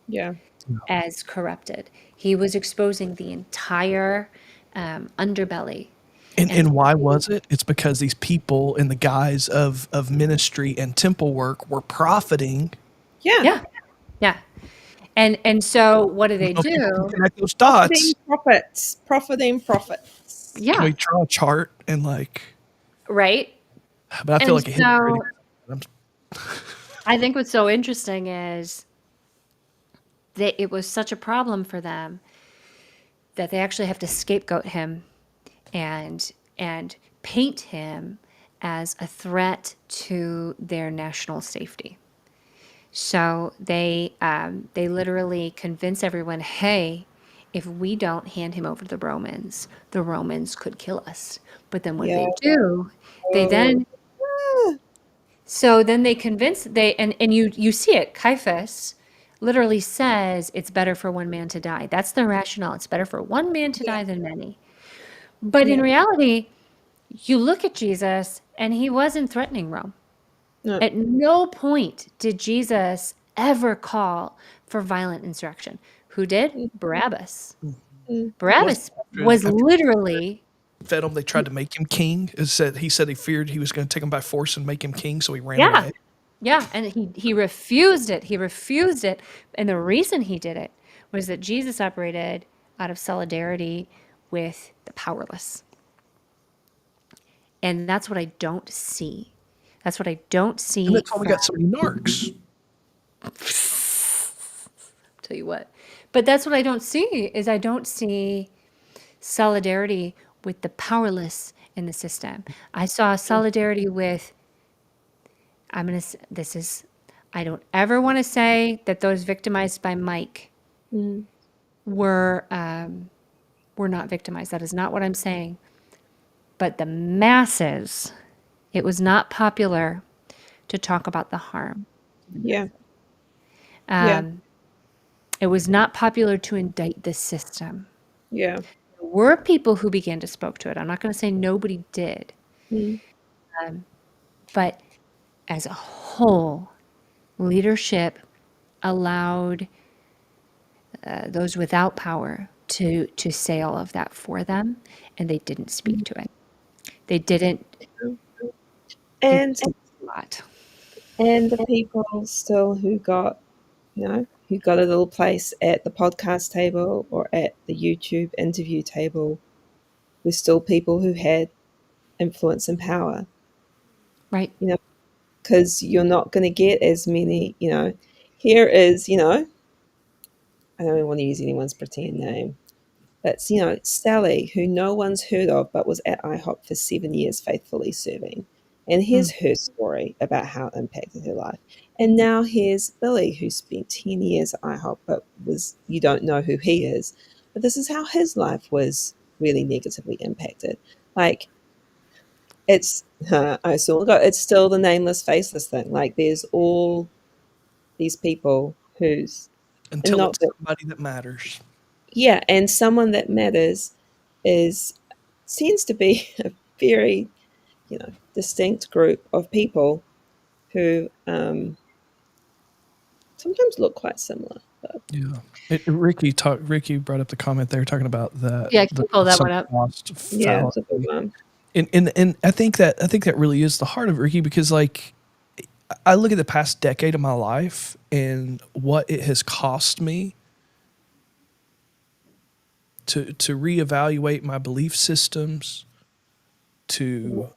C: Yeah.
A: as corrupted. He was exposing the entire underbelly.
B: And why was it? It's because these people in the guise of ministry and temple work were profiting.
C: Yeah.
A: Yeah, yeah. And so what do they
B: People
A: do?
B: can connect those dots.
C: Profiting profits.
B: Can
A: Yeah,
B: we draw a chart and like?
A: right.
B: But I feel
A: And
B: like a
A: so
B: hypocrite.
A: I think what's so interesting is that it was such a problem for them that they actually have to scapegoat him and paint him as a threat to their national safety. So they literally convince everyone, hey, if we don't hand him over to the Romans could kill us. But then when they do, they then so then they convince and you see it. Caiaphas literally says it's better for one man to die. That's the rationale. It's better for one man to die than many. But in reality, you look at Jesus and he wasn't threatening Rome.
C: No.
A: At no point did Jesus ever call for violent insurrection. Who did? Barabbas. Barabbas was literally
B: Fed him. They tried to make him king. He said he feared he was going to take him by force and make him king, so he ran away.
A: Yeah, and he refused it. He refused it. And the reason he did it was that Jesus operated out of solidarity with the powerless. And that's what I don't see. That's what I don't see.
B: And that's why we got so many narcs.
A: Tell you what. But that's what I don't see is I don't see solidarity with the powerless in the system. I saw solidarity with I don't ever want to say that those victimized by Mike were not victimized. That is not what I'm saying. But the masses, it was not popular to talk about the harm.
C: Yeah.
A: It was not popular to indict the system.
C: Yeah.
A: There were people who began to spoke to it. I'm not going to say nobody did. But as a whole, leadership allowed those without power to say all of that for them, and they didn't speak to it. They didn't.
C: And
A: a lot.
C: and the people still who got a little place at the podcast table or at the YouTube interview table were still people who had influence and power.
A: Right.
C: You know, because you're not going to get as many, here is, I don't even want to use anyone's pretend name. But it's Sally, who no one's heard of, but was at IHOP for 7 years faithfully serving. And here's her story about how it impacted her life. And now here's Billy, who spent 10 years at IHOP, but you don't know who he is. But this is how his life was really negatively impacted. Like, I saw it's still the nameless, faceless thing. Like, there's all these people who's, and
B: Until
C: not
B: it's
C: that,
B: somebody that matters.
C: yeah, and someone that matters seems to be a very, distinct group of people who sometimes look quite similar. But
B: Yeah. Ricky brought up the comment there talking about the
A: Yeah, can you pull that one up?
B: cost
C: yeah, it's a
B: fallacy.
C: good one.
B: And I think that really is the heart of it, Ricky, because like I look at the past decade of my life and what it has cost me to reevaluate my belief systems, to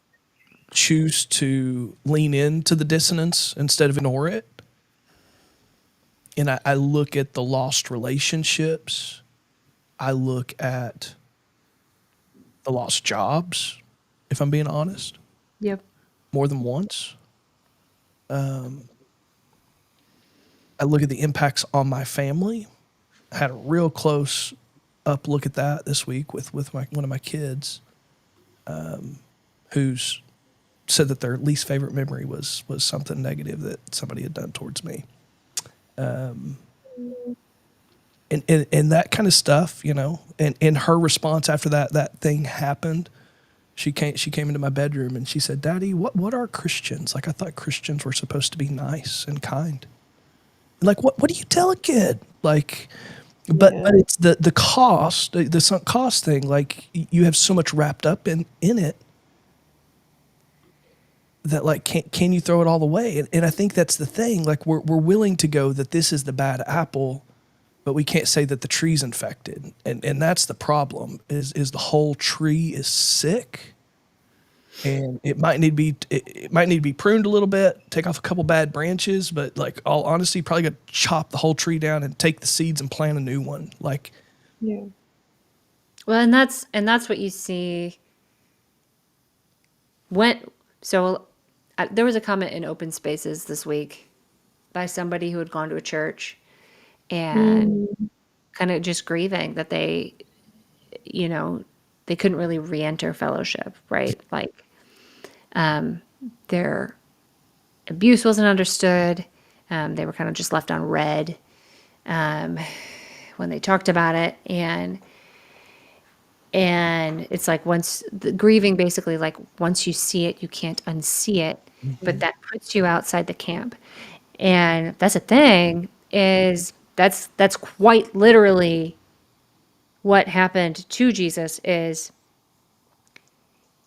B: choose to lean into the dissonance instead of ignore it. And I look at the lost relationships. I look at the lost jobs, if I'm being honest,
A: Yep.
B: more than once. I look at the impacts on my family. I had a real close up look at that this week with one of my kids, who's said that their least favorite memory was something negative that somebody had done towards me. And that kind of stuff, and her response after that thing happened, she came into my bedroom and she said, "Daddy, what are Christians? Like, I thought Christians were supposed to be nice and kind." And like, what do you tell a kid? Like, but it's the cost, the sunk cost thing. Like, you have so much wrapped up in it that, like, can you throw it all away? And I think that's the thing. Like, we're willing to go that this is the bad apple, but we can't say that the tree's infected. And that's the problem, is the whole tree is sick. And it might need to be pruned a little bit, take off a couple bad branches, but like, all honesty, probably got to chop the whole tree down and take the seeds and plant a new one. Like,
C: Yeah.
A: Well, and that's what you see there was a comment in Open Spaces this week by somebody who had gone to a church and kind of just grieving that they couldn't really re-enter fellowship, right? Like, their abuse wasn't understood. They were kind of just left on red when they talked about it. And it's like, once the grieving, basically, like, once you see it, you can't unsee it, but that puts you outside the camp. And that's the thing, is that's quite literally what happened to Jesus. Is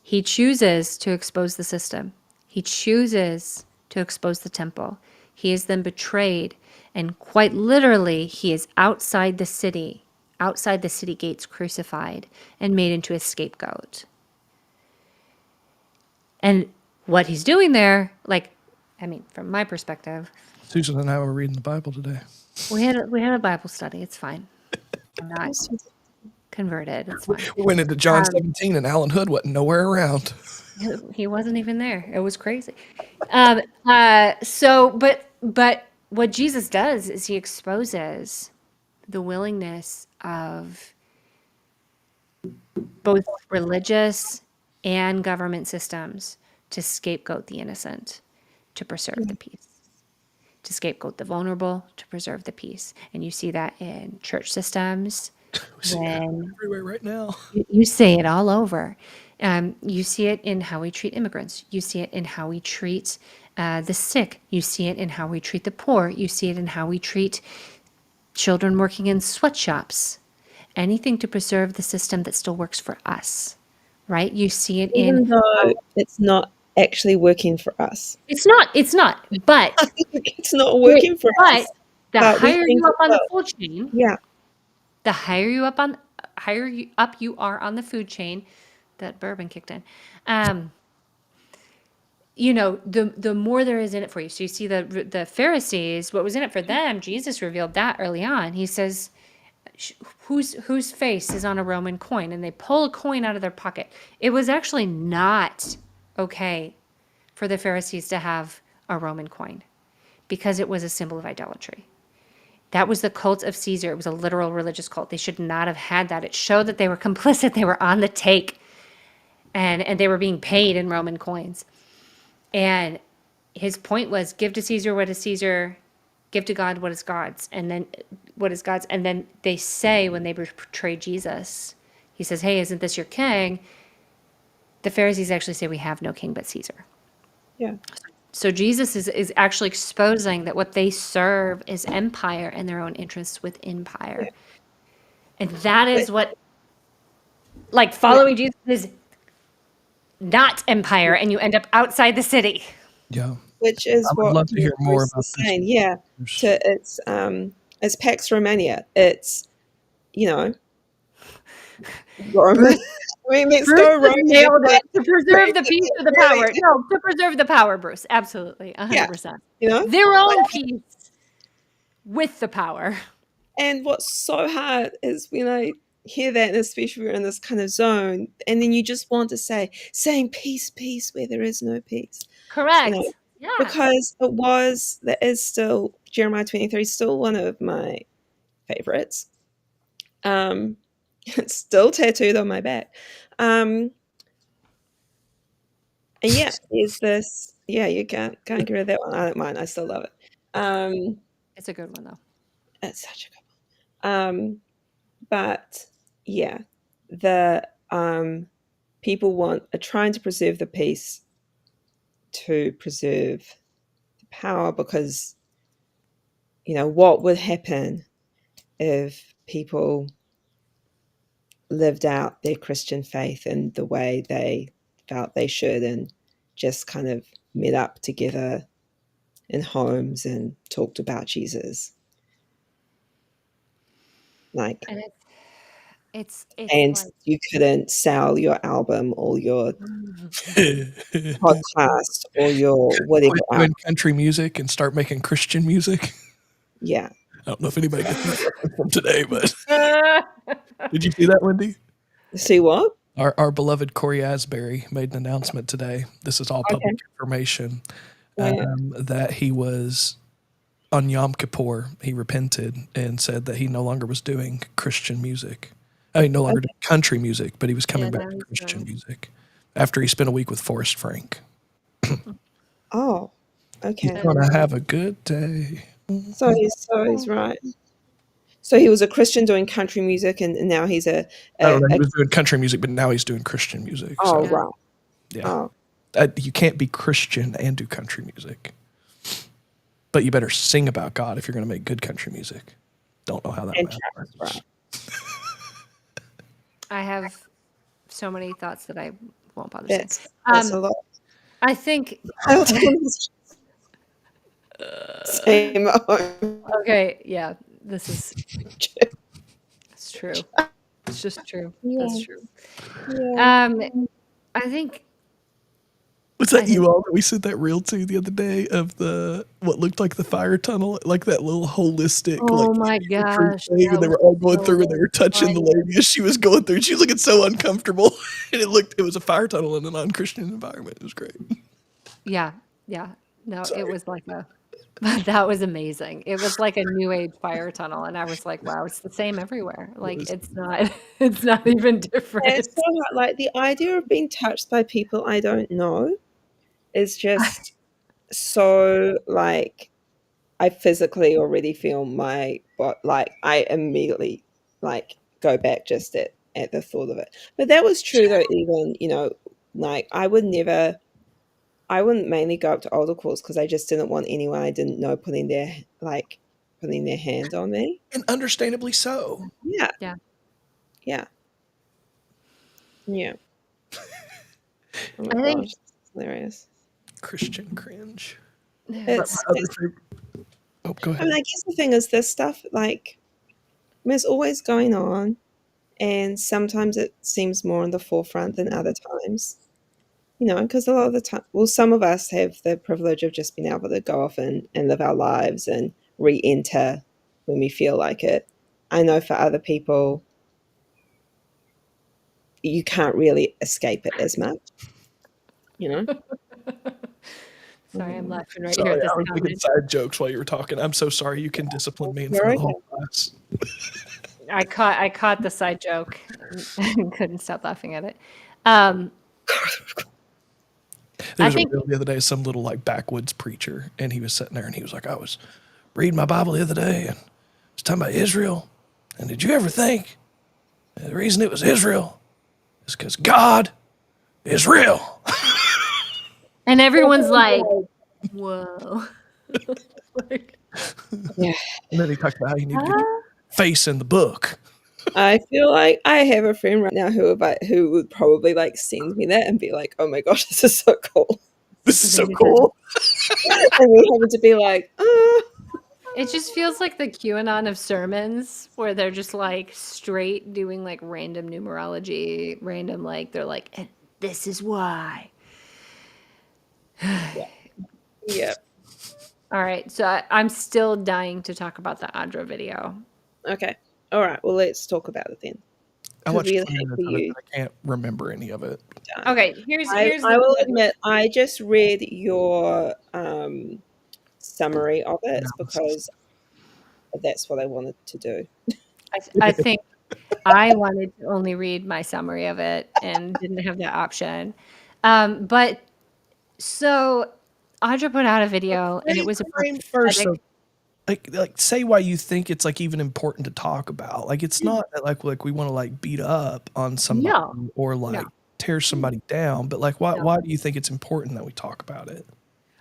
A: he chooses to expose the system. He chooses to expose the temple. He is then betrayed, and quite literally, he is outside the city gates, crucified and made into a scapegoat. And what he's doing there, like, I mean, from my perspective,
B: Susan and I were reading the Bible today.
A: we had a Bible study. It's fine. I'm not converted. It's fine.
B: We went into John 17 and Alan Hood wasn't nowhere around.
A: He wasn't even there. It was crazy. But what Jesus does is he exposes the willingness of both religious and government systems to scapegoat the innocent, to preserve the peace, to scapegoat the vulnerable, to preserve the peace. And you see that in church systems.
B: We see that everywhere right now.
A: You see it all over. You see it in how we treat immigrants. You see it in how we treat the sick. You see it in how we treat the poor. You see it in how we treat children working in sweatshops. Anything to preserve the system that still works for us, right? You see it
C: Even though it's not actually working for us.
A: It's not, but
C: It's not working for us.
A: the
C: But we
A: higher
C: think
A: you up
C: it
A: on the
C: will.
A: food chain,
C: Yeah.
A: the higher you up you are on the food chain, that bourbon kicked in. the more there is in it for you. So you see the Pharisees, what was in it for them, Jesus revealed that early on. He says, whose face is on a Roman coin? And they pull a coin out of their pocket. It was actually not okay for the Pharisees to have a Roman coin because it was a symbol of idolatry. That was the cult of Caesar. It was a literal religious cult. They should not have had that. It showed that they were complicit. They were on the take, and they were being paid in Roman coins. And his point was, give to Caesar what is Caesar, give to God what is God's, and then what is God's. And then they say, when they portray Jesus, he says, hey, isn't this your king? The Pharisees actually say, we have no king but Caesar.
C: Yeah.
A: So Jesus is actually exposing that what they serve is empire and their own interests with empire.
C: Yeah.
A: And that is what, like, following Jesus is not empire, and you end up outside the city.
B: Yeah.
C: Which is
B: I would
C: what
B: love to hear more
C: Bruce
B: about
C: is
B: this.
C: saying. Yeah. It's Pax Romania. It's, Roman. I mean, let's go
A: Bruce
C: Roman.
A: nailed it. To preserve the peace or the power. No, to preserve the power, Bruce. Absolutely. 100%. Their own peace with the power.
C: And what's so hard is when I hear that, and especially we're in this kind of zone, and then you just want to saying peace, peace, where there is no peace.
A: Correct. Yeah.
C: Because that is still, Jeremiah 23 is still one of my favorites. It's still tattooed on my back. And yeah, there's this, you can't get rid of that one. I don't mind. I still love it.
A: It's a good one, though.
C: It's such a good one. But yeah, the people are trying to preserve the peace to preserve the power, because what would happen if people lived out their Christian faith in the way they felt they should, and just kind of met up together in homes and talked about Jesus. Like,
A: And it's
C: and
A: like,
C: you couldn't sell your album or your podcast or your whatever.
B: Quit doing country music and start making Christian music.
C: Yeah.
B: I don't know if anybody gets that from today, but did you see that, Wendy?
C: See what?
B: Our beloved Corey Asbury made an announcement today. This is all public information. That he was on Yom Kippur. He repented and said that he no longer was doing Christian music. I mean, no longer doing country music, but he was coming back to Christian music after he spent a week with Forrest Frank.
C: Oh, okay.
B: He's gonna have a good day.
C: So he's right. So he was a Christian doing country music, and now he's
B: I don't know. He was doing country music, but now he's doing Christian music.
C: Oh,
B: so,
C: right.
B: Yeah.
C: Oh.
B: You can't be Christian and do country music. But you better sing about God if you're going to make good country music. Don't know how that works.
C: Right.
A: I have so many thoughts that I won't bother
C: That's
A: saying.
C: a lot.
A: I think.
C: Same.
A: Okay, yeah, this is. It's true. It's just true.
C: Yeah.
A: That's true.
C: Yeah.
A: I think.
B: Was that you all that we sent that reel to the other day of what looked like the fire tunnel, like that little holistic?
A: Oh my gosh!
B: Thing, and they were all going through, and they were touching the lady as she was going through. She was looking so uncomfortable, and it was a fire tunnel in a non-Christian environment. It was great.
A: Yeah. No, It was like that was amazing. It was like a new age fire tunnel, and I was like, wow, it's the same everywhere. Like it's not even different.
C: And it's so hard. Like, the idea of being touched by people I don't know is just so, like, I physically already feel I immediately go back just at the thought of it. But that was true though, even, like, I wouldn't mainly go up to altar calls because I just didn't want anyone I didn't know putting their hand on me.
B: And understandably so.
C: Yeah.
A: Yeah.
C: Yeah. Yeah. Oh my
A: I think-
C: gosh, it's hilarious.
B: Christian cringe.
C: It's
B: Oh, go
C: I
B: ahead.
C: mean, I guess the thing is, this stuff, like, I mean, it's always going on, and sometimes it seems more in the forefront than other times. because a lot of the time, well, some of us have the privilege of just being able to go off and live our lives and re-enter when we feel like it. I know for other people, you can't really escape it as much, you know?
A: Sorry, I'm laughing right here
B: Sorry,
A: at this
B: I was making
A: comment.
B: side jokes while you were talking. I'm so sorry. You can discipline me in
C: You're
B: front of the whole class.
A: I caught the side joke and couldn't stop laughing at it. Um,
B: There
A: I
B: was a
A: think
B: reel the other day, some little like backwoods preacher, and he was sitting there and he was like, I was reading my Bible the other day and it's talking about Israel. And did you ever think the reason it was Israel is because God is real?
A: and everyone's like, whoa. Like,
C: Yeah.
B: And then he talked about how you need to get
A: "Ah."
B: your face in the book.
C: I feel like I have a friend right now who would probably like send me that and be like, "Oh my gosh, this is so cool,"
B: This is so cool.
C: and me having to be like,
A: It just feels like the QAnon of sermons where they're just like straight doing like random numerology, random like they're like, and this is why.
C: yeah,
A: All right, so I'm still dying to talk about the Audra video.
C: okay, all right. Well, let's talk about it then.
B: I
C: 'Cause
B: watched
C: we
B: 20
C: hate
B: minutes
C: for
B: of it,
C: you.
B: but I can't remember any of it.
A: Okay, here's
C: I
A: the
C: will admit, I just read your summary of it
B: Analysis.
C: because that's what I wanted to do.
A: I think I wanted to only read my summary of it and didn't have that option. But so Audra put out a video and it was a
B: Frame first, so,
A: prophetic.
B: like say why you think it's like even important to talk about. Like it's not that like we want to like beat up on somebody
A: No,
B: or like tear somebody down, but like why do you think it's important that we talk about it?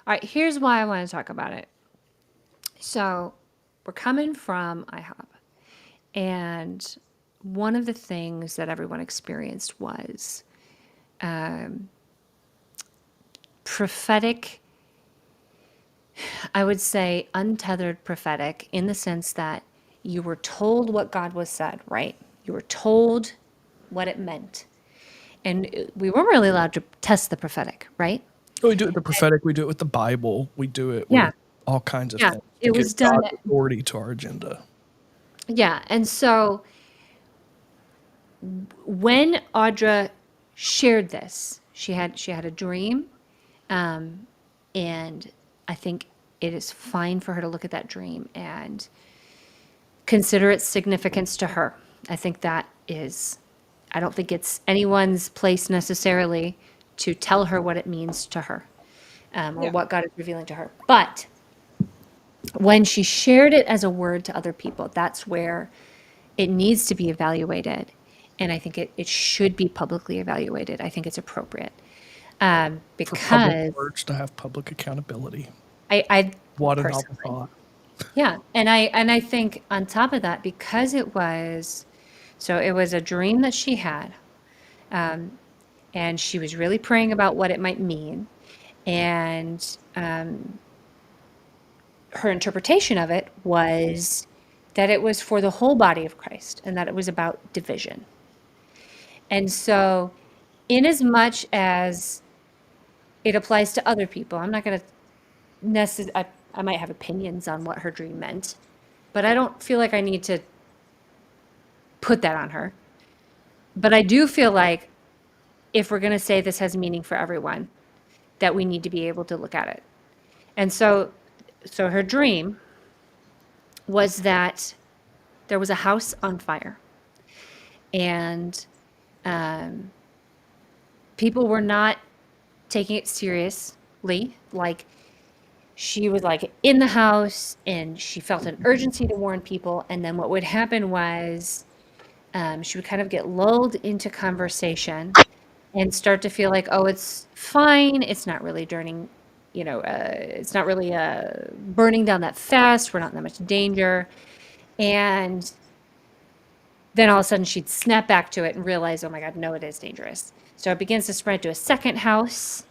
A: All right, here's why I want to talk about it. So we're coming from IHOP, and one of the things that everyone experienced was prophetic, I would say untethered prophetic, in the sense that you were told what God was said, right? You were told what it meant. And we weren't really allowed to test the prophetic, right?
B: We do it with the prophetic, we do it with the Bible, we do it
A: Yeah.
B: with all kinds of
A: Yeah,
B: things.
A: it
B: to
A: was
B: give
A: done.
B: God's authority to our agenda.
A: Yeah. And so when Audra shared this, she had a dream, and I think it is fine for her to look at that dream and consider its significance to her. I think that is, I don't think it's anyone's place necessarily to tell her what it means to her, or
C: Yeah.
A: what God is revealing to her. But when she shared it as a word to other people, that's where it needs to be evaluated. And I think it should be publicly evaluated. I think it's appropriate.
B: For
A: Because
B: public words to have public accountability.
A: I
B: What a novel
A: personally,
B: thought.
A: yeah, and I think on top of that, because it was a dream that she had, and she was really praying about what it might mean, and her interpretation of it was that it was for the whole body of Christ and that it was about division. And so, in as much as it applies to other people, I'm not going to necessarily, I might have opinions on what her dream meant, but I don't feel like I need to put that on her. But I do feel like if we're going to say this has meaning for everyone, that we need to be able to look at it. And so her dream was that there was a house on fire, and people were not taking it seriously. Like, she was like in the house and she felt an urgency to warn people. And then what would happen was she would kind of get lulled into conversation and start to feel like, oh, it's fine. It's not really it's not really burning down that fast. We're not in that much danger. And then all of a sudden she'd snap back to it and realize, oh my God, no, it is dangerous. So it begins to spread to a second house.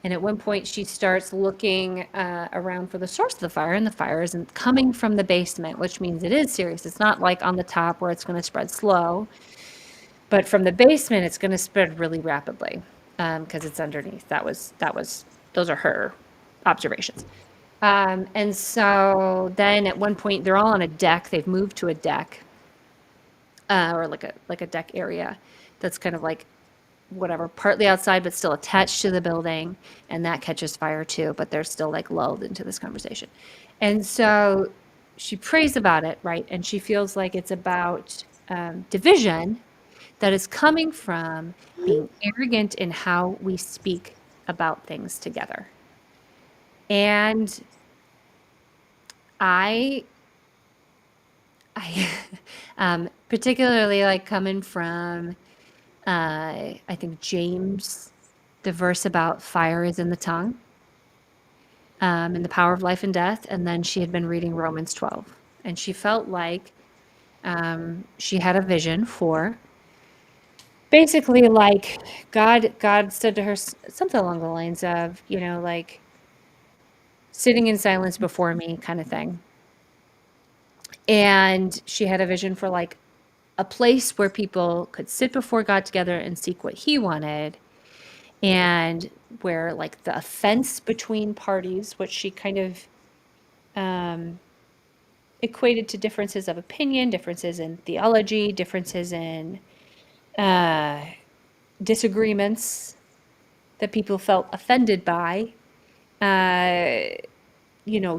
A: And at one point she starts looking around for the source of the fire, and the fire isn't coming from the basement, which means it is serious. It's not like on the top where it's going to spread slow, but from the basement, it's going to spread really rapidly. because it's underneath. Those are her observations. And so then at one point they're all on a deck. They've moved to a deck, or like a deck area that's kind of like whatever, partly outside but still attached to the building, and that catches fire too, but they're still like lulled into this conversation. And so she prays about it, right? And she feels like it's about division that is coming from being arrogant in how we speak about things together. And I particularly like coming from, I think James, the verse about fire is in the tongue, and the power of life and death. And then she had been reading Romans 12, and she felt like she had a vision for basically like God said to her something along the lines of, like sitting in silence before me kind of thing. And she had a vision for like a place where people could sit before God together and seek what he wanted, and where like the offense between parties, which she kind of equated to differences of opinion, differences in theology, differences in disagreements that people felt offended by,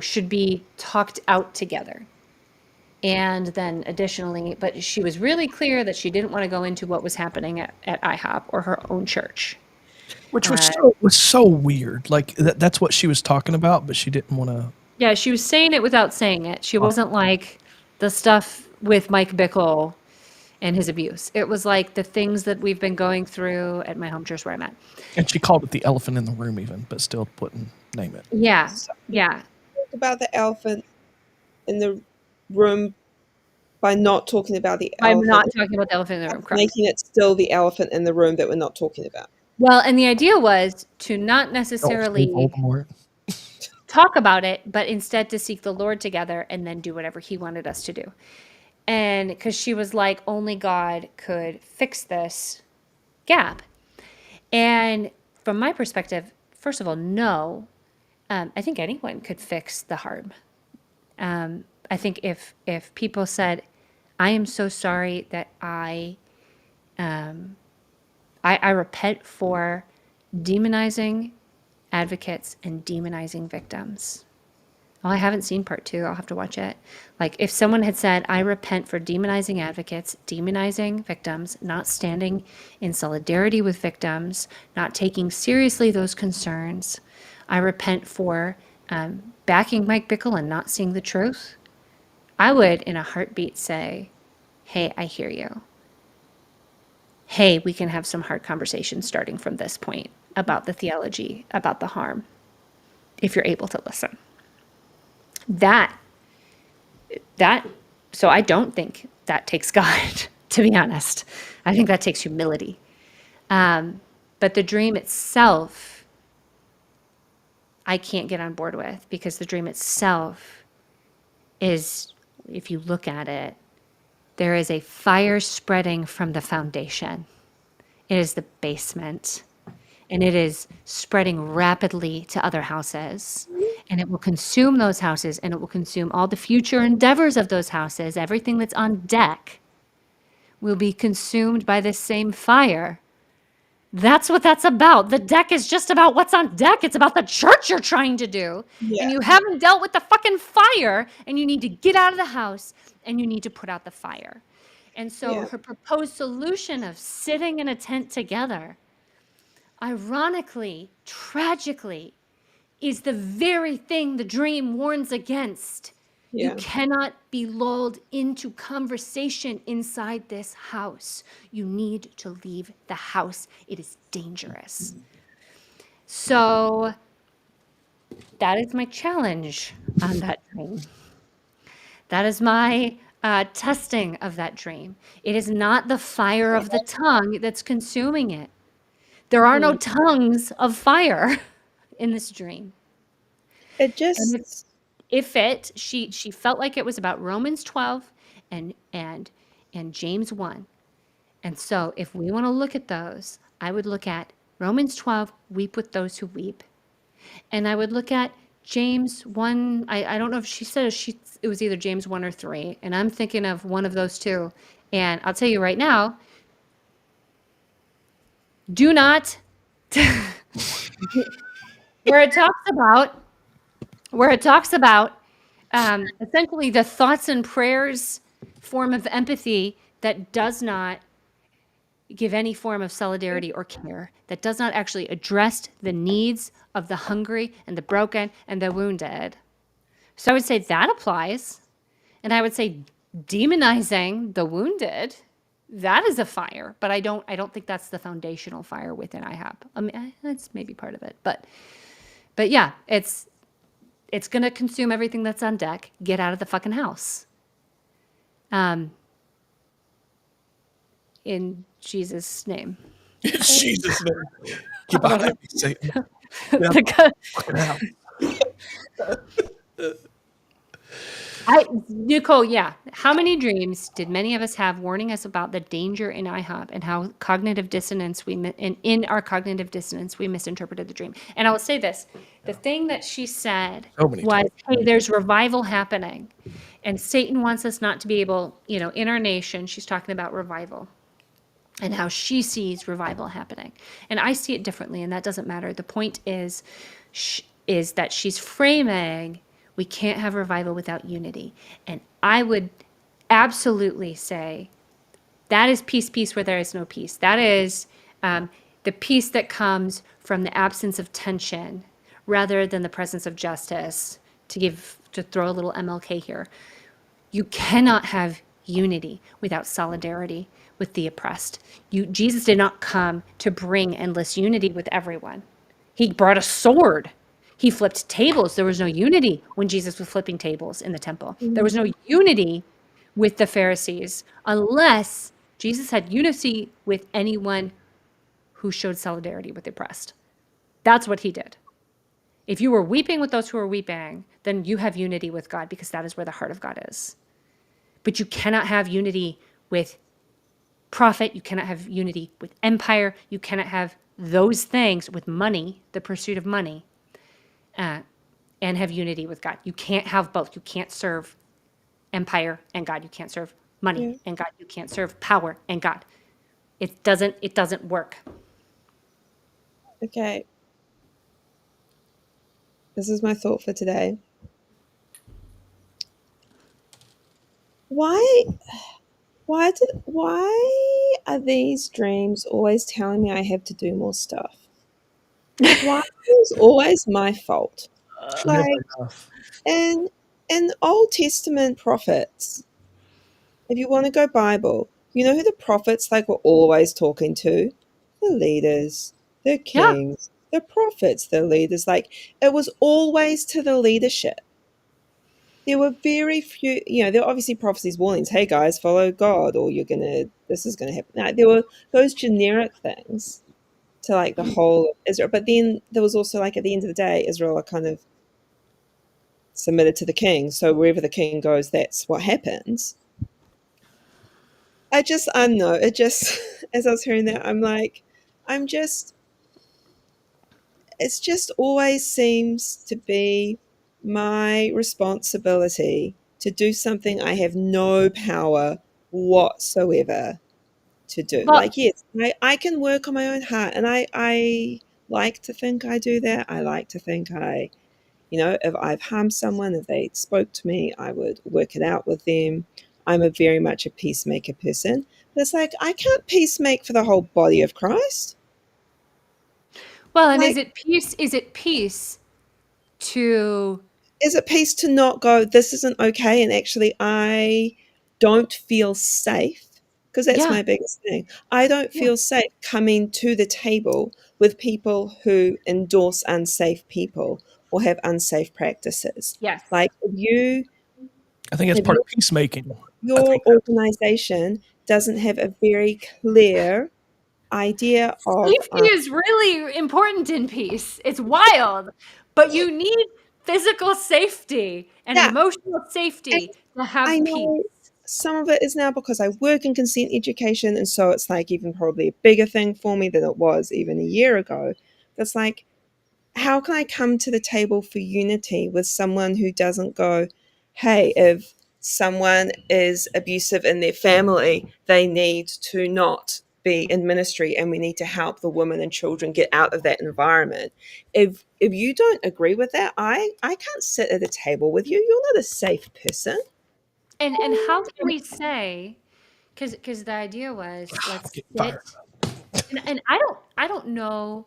A: should be talked out together. And then additionally, but she was really clear that she didn't want to go into what was happening at IHOP or her own church.
B: Which was so weird. Like that's what she was talking about, but she didn't want to.
A: Yeah, she was saying it without saying it. She wasn't like the stuff with Mike Bickle and his abuse. It was like the things that we've been going through at my home church where I'm at.
B: And she called it the elephant in the room even, but still wouldn't name it.
A: Yeah, yeah.
C: Talk about the elephant in the room by not talking about the
A: I'm
C: elephant.
A: not talking about the elephant in the room, correct.
C: Making it still the elephant in the room that we're not talking about.
A: Well, and the idea was to not necessarily talk about it, but instead to seek the Lord together and then do whatever he wanted us to do. And because she was like, only God could fix this gap. And from my perspective, first of all, no. I think anyone could fix the harm. I think if people said, I am so sorry that I repent for demonizing advocates and demonizing victims. Well, I haven't seen part 2. I'll have to watch it. Like if someone had said, I repent for demonizing advocates, demonizing victims, not standing in solidarity with victims, not taking seriously those concerns. I repent for backing Mike Bickle and not seeing the truth. I would, in a heartbeat, say, hey, I hear you. Hey, we can have some hard conversations starting from this point about the theology, about the harm, if you're able to listen. So I don't think that takes God, to be honest. I think that takes humility. But the dream itself, I can't get on board with, because the dream itself is, if you look at it, there is a fire spreading from the foundation. It is the basement, and it is spreading rapidly to other houses, and it will consume those houses, and it will consume all the future endeavors of those houses. Everything that's on deck will be consumed by this same fire. That's what that's about. The deck is just about what's on deck. It's about the church you're trying to do.
C: Yeah.
A: And you haven't dealt with the fucking fire, and you need to get out of the house, and you need to put out the fire. And so her proposed solution of sitting in a tent together, ironically, tragically, is the very thing the dream warns against. You cannot be lulled into conversation inside this house. You need to leave the house. It is dangerous. So that is my challenge on that dream. That is my testing of that dream. It is not the fire of the tongue that's consuming it. There are no tongues of fire in this dream.
C: It just...
A: She felt like it was about Romans 12 and James 1. And so if we want to look at those, I would look at Romans 12, weep with those who weep. And I would look at James 1. I don't know if she said it was either James 1 or 3. And I'm thinking of one of those two. And I'll tell you right now, do not, where it talks about essentially the thoughts and prayers form of empathy that does not give any form of solidarity or care, that does not actually address the needs of the hungry and the broken and the wounded. So I would say that applies. And I would say demonizing the wounded, that is a fire, but I don't think that's the foundational fire within IHOP. I mean, that's maybe part of it, but yeah, it's going to consume everything that's on deck. Get out of the fucking house. In Jesus' name.
B: In Jesus' name. Get behind me, Satan.
A: Nicole, yeah. How many dreams did many of us have warning us about the danger in IHOP and how cognitive dissonance in our cognitive dissonance we misinterpreted the dream? And I will say this: the thing that she said was, "Hey, there's revival happening, and Satan wants us not to be able, in our nation." She's talking about revival and how she sees revival happening, and I see it differently, and that doesn't matter. The point is that she's framing. We can't have revival without unity. And I would absolutely say that is peace where there is no peace. That is the peace that comes from the absence of tension rather than the presence of justice, to throw a little MLK here. You cannot have unity without solidarity with the oppressed. Jesus did not come to bring endless unity with everyone. He brought a sword. He flipped tables. There was no unity when Jesus was flipping tables in the temple. There was no unity with the Pharisees unless Jesus had unity with anyone who showed solidarity with the oppressed. That's what he did. If you were weeping with those who are weeping, then you have unity with God, because that is where the heart of God is. But you cannot have unity with profit. You cannot have unity with empire. You cannot have those things with money, the pursuit of money. And have unity with God. You can't have both. You can't serve empire and God. You can't serve money and God. You can't serve power and God. It doesn't work.
C: Okay. This is my thought for today. Why are these dreams always telling me I have to do more stuff? Why is it always my fault? Like, in Old Testament prophets, if you want to go Bible, you know who the prophets were always talking to? The leaders, the kings, the prophets, the leaders. It was always to the leadership. There were very few, there were obviously prophecies, warnings, hey guys, follow God, or this is going to happen. Now, there were those generic things to the whole of Israel. But then there was also at the end of the day, Israel are kind of submitted to the king. So wherever the king goes, that's what happens. I don't know. It just, as I was hearing that, it just always seems to be my responsibility to do something I have no power whatsoever to do. Yes, I can work on my own heart, and I like to think I do that. I like to think if I've harmed someone, if they spoke to me, I would work it out with them. I'm very much a peacemaker person. But it's I can't peacemake for the whole body of Christ.
A: Well, and is it peace? Is it peace to
C: not go, this isn't okay, and actually I don't feel safe? Because that's my biggest thing. I don't feel safe coming to the table with people who endorse unsafe people or have unsafe practices.
A: Yes.
C: I
B: think it's part of peacemaking.
C: Your organization doesn't have a very clear idea of...
A: Safety is really important in peace. It's wild. But you need physical safety and emotional safety to have peace.
C: some of it is now because I work in consent education, and so it's like even probably a bigger thing for me than it was even a year ago. That's like, how can I come to the table for unity with someone who doesn't go, hey, if someone is abusive in their family, they need to not be in ministry, and we need to help the women and children get out of that environment. If you don't agree with that, I can't sit at a table with you. You're not a safe person.
A: And how can we say, because the idea was let's
B: Get
A: sit,
B: fired.
A: and I don't know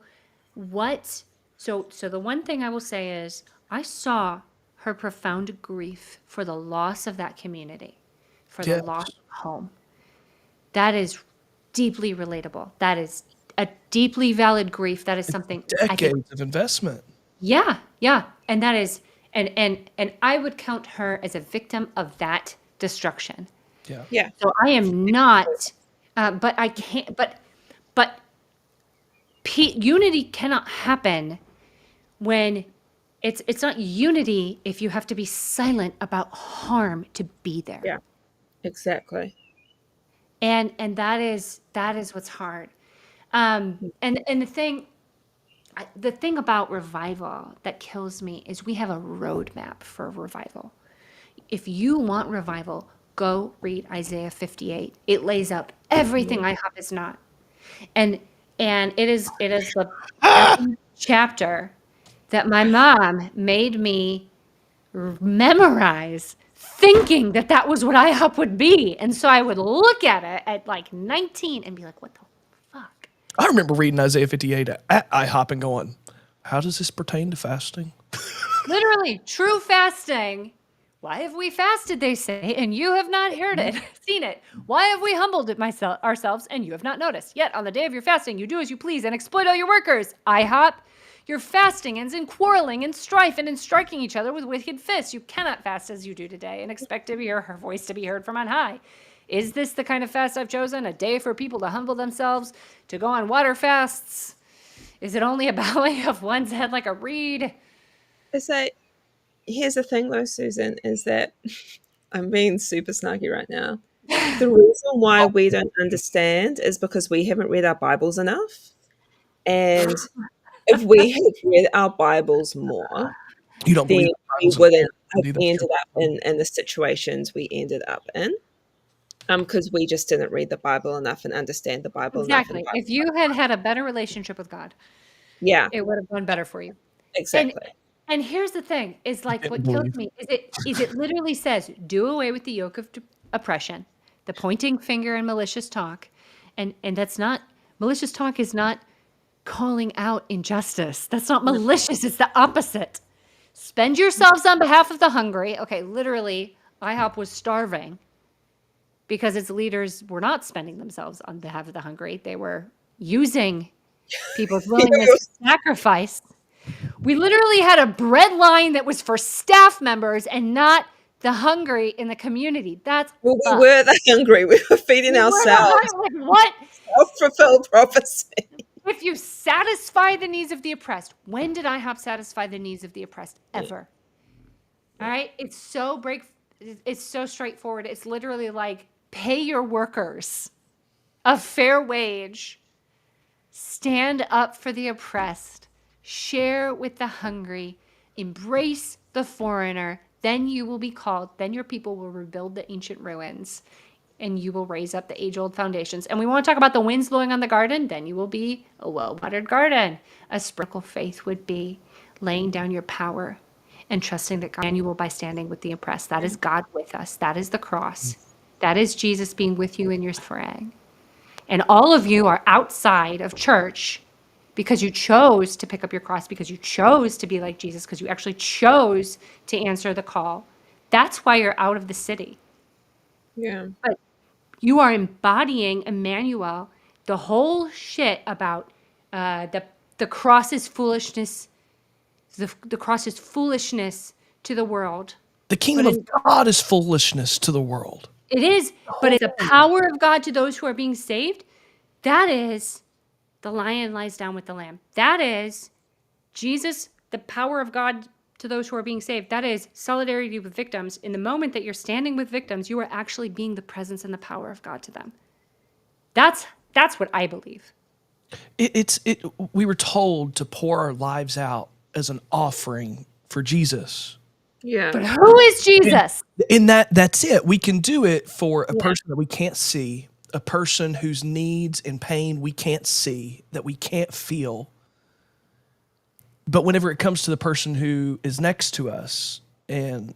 A: what. So the one thing I will say is I saw her profound grief for the loss of that community, for the
B: Yes.
A: loss of home. That is deeply relatable. That is a deeply valid grief. That is something I think.
B: Decades of investment.
A: Yeah, and that is, and I would count her as a victim of that destruction.
B: Yeah.
C: Yeah.
A: So I am not, but I can't. But unity cannot happen when it's not unity if you have to be silent about harm to be there.
C: Yeah. Exactly.
A: And that is what's hard. And the thing about revival that kills me is we have a roadmap for revival. If you want revival, go read Isaiah 58. It lays out everything IHOP is not. And it is the effing chapter that my mom made me memorize, thinking that was what IHOP would be. And so I would look at it at like 19 and be like, what the fuck?
B: I remember reading Isaiah 58 at IHOP and going, how does this pertain to fasting?
A: Literally, true fasting. Why have we fasted, they say, and you have not heard it, seen it? Why have we humbled ourselves, and you have not noticed? Yet on the day of your fasting, you do as you please and exploit all your workers. IHOP, your fasting ends in quarreling and strife and in striking each other with wicked fists. You cannot fast as you do today and expect to hear her voice to be heard from on high. Is this the kind of fast I've chosen? A day for people to humble themselves, to go on water fasts? Is it only a bowing of one's head like a reed?
C: It's like, here's the thing though, Susan, is that I'm being super snarky right now. The reason why we don't understand is because we haven't read our Bibles enough. And if we had read our Bibles more,
B: You don't
C: then
B: believe the
C: we
B: Bible's
C: wouldn't have
B: infinity,
C: ended
B: that's
C: up in the situations we ended up in. Because we just didn't read the Bible enough and understand the Bible
A: Exactly.
C: enough.
A: If you had had a better relationship with God,
C: Yeah,
A: it would have gone better for you.
C: exactly.
A: And here's the thing: is like what
B: Didn't
A: kills
B: believe.
A: me is it literally says, "Do away with the yoke of oppression, the pointing finger and malicious talk," and that's not malicious talk is not calling out injustice. That's not malicious. It's the opposite. Spend yourselves on behalf of the hungry. Okay, literally, IHOP was starving because its leaders were not spending themselves on behalf of the hungry. They were using people's willingness to sacrifice. We literally had a bread line that was for staff members and not the hungry in the community. That's
C: Well, we
A: us.
C: were the hungry. We were feeding
A: We were the
C: ourselves.
A: hungry. Like, what?
C: Self-fulfilled prophecy.
A: If you satisfy the needs of the oppressed, when did IHOP satisfy the needs of the oppressed? Ever. All right? It's so straightforward. It's literally like pay your workers a fair wage, stand up for the oppressed, share with the hungry, embrace the foreigner, then you will be called, then your people will rebuild the ancient ruins, and you will raise up the age-old foundations. And we want to talk about the winds blowing on the garden, then you will be a well-watered garden. A spiritual faith would be laying down your power and trusting that God, and you will by standing with the oppressed. That is God with us. That is the cross. That is Jesus being with you in your suffering. And all of you are outside of church because you chose to pick up your cross, because you chose to be like Jesus, because you actually chose to answer the call. That's why you're out of the city.
C: Yeah.
A: But you are embodying Emmanuel, the whole shit about the cross is foolishness. The cross is foolishness to the world.
B: The kingdom of God is foolishness to the world.
A: It is, but it's the power of God to those who are being saved. That is, the lion lies down with the lamb. That is, Jesus, the power of God to those who are being saved. That is solidarity with victims. In the moment that you're standing with victims, you are actually being the presence and the power of God to them. That's what I believe.
B: We were told to pour our lives out as an offering for Jesus.
C: Yeah.
A: But who is Jesus?
B: And that's it. We can do it for a person that we can't see, a person whose needs and pain we can't see, that we can't feel. But whenever it comes to the person who is next to us, and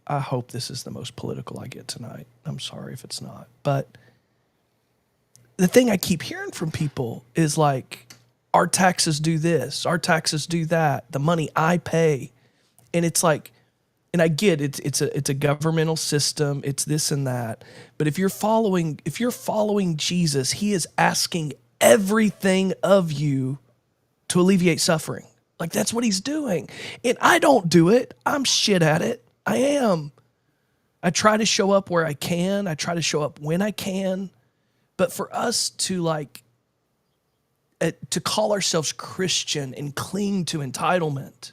B: I hope this is the most political I get tonight. I'm sorry if it's not. But the thing I keep hearing from people is like, our taxes do this, our taxes do that, the money I pay. And it's like, and I get it's a governmental system, it's this and that. But if you're following Jesus, he is asking everything of you to alleviate suffering. Like, that's what he's doing. And I don't do it. I'm shit at it. I am. I try to show up where I can. I try to show up when I can. But for us to to call ourselves Christian and cling to entitlement,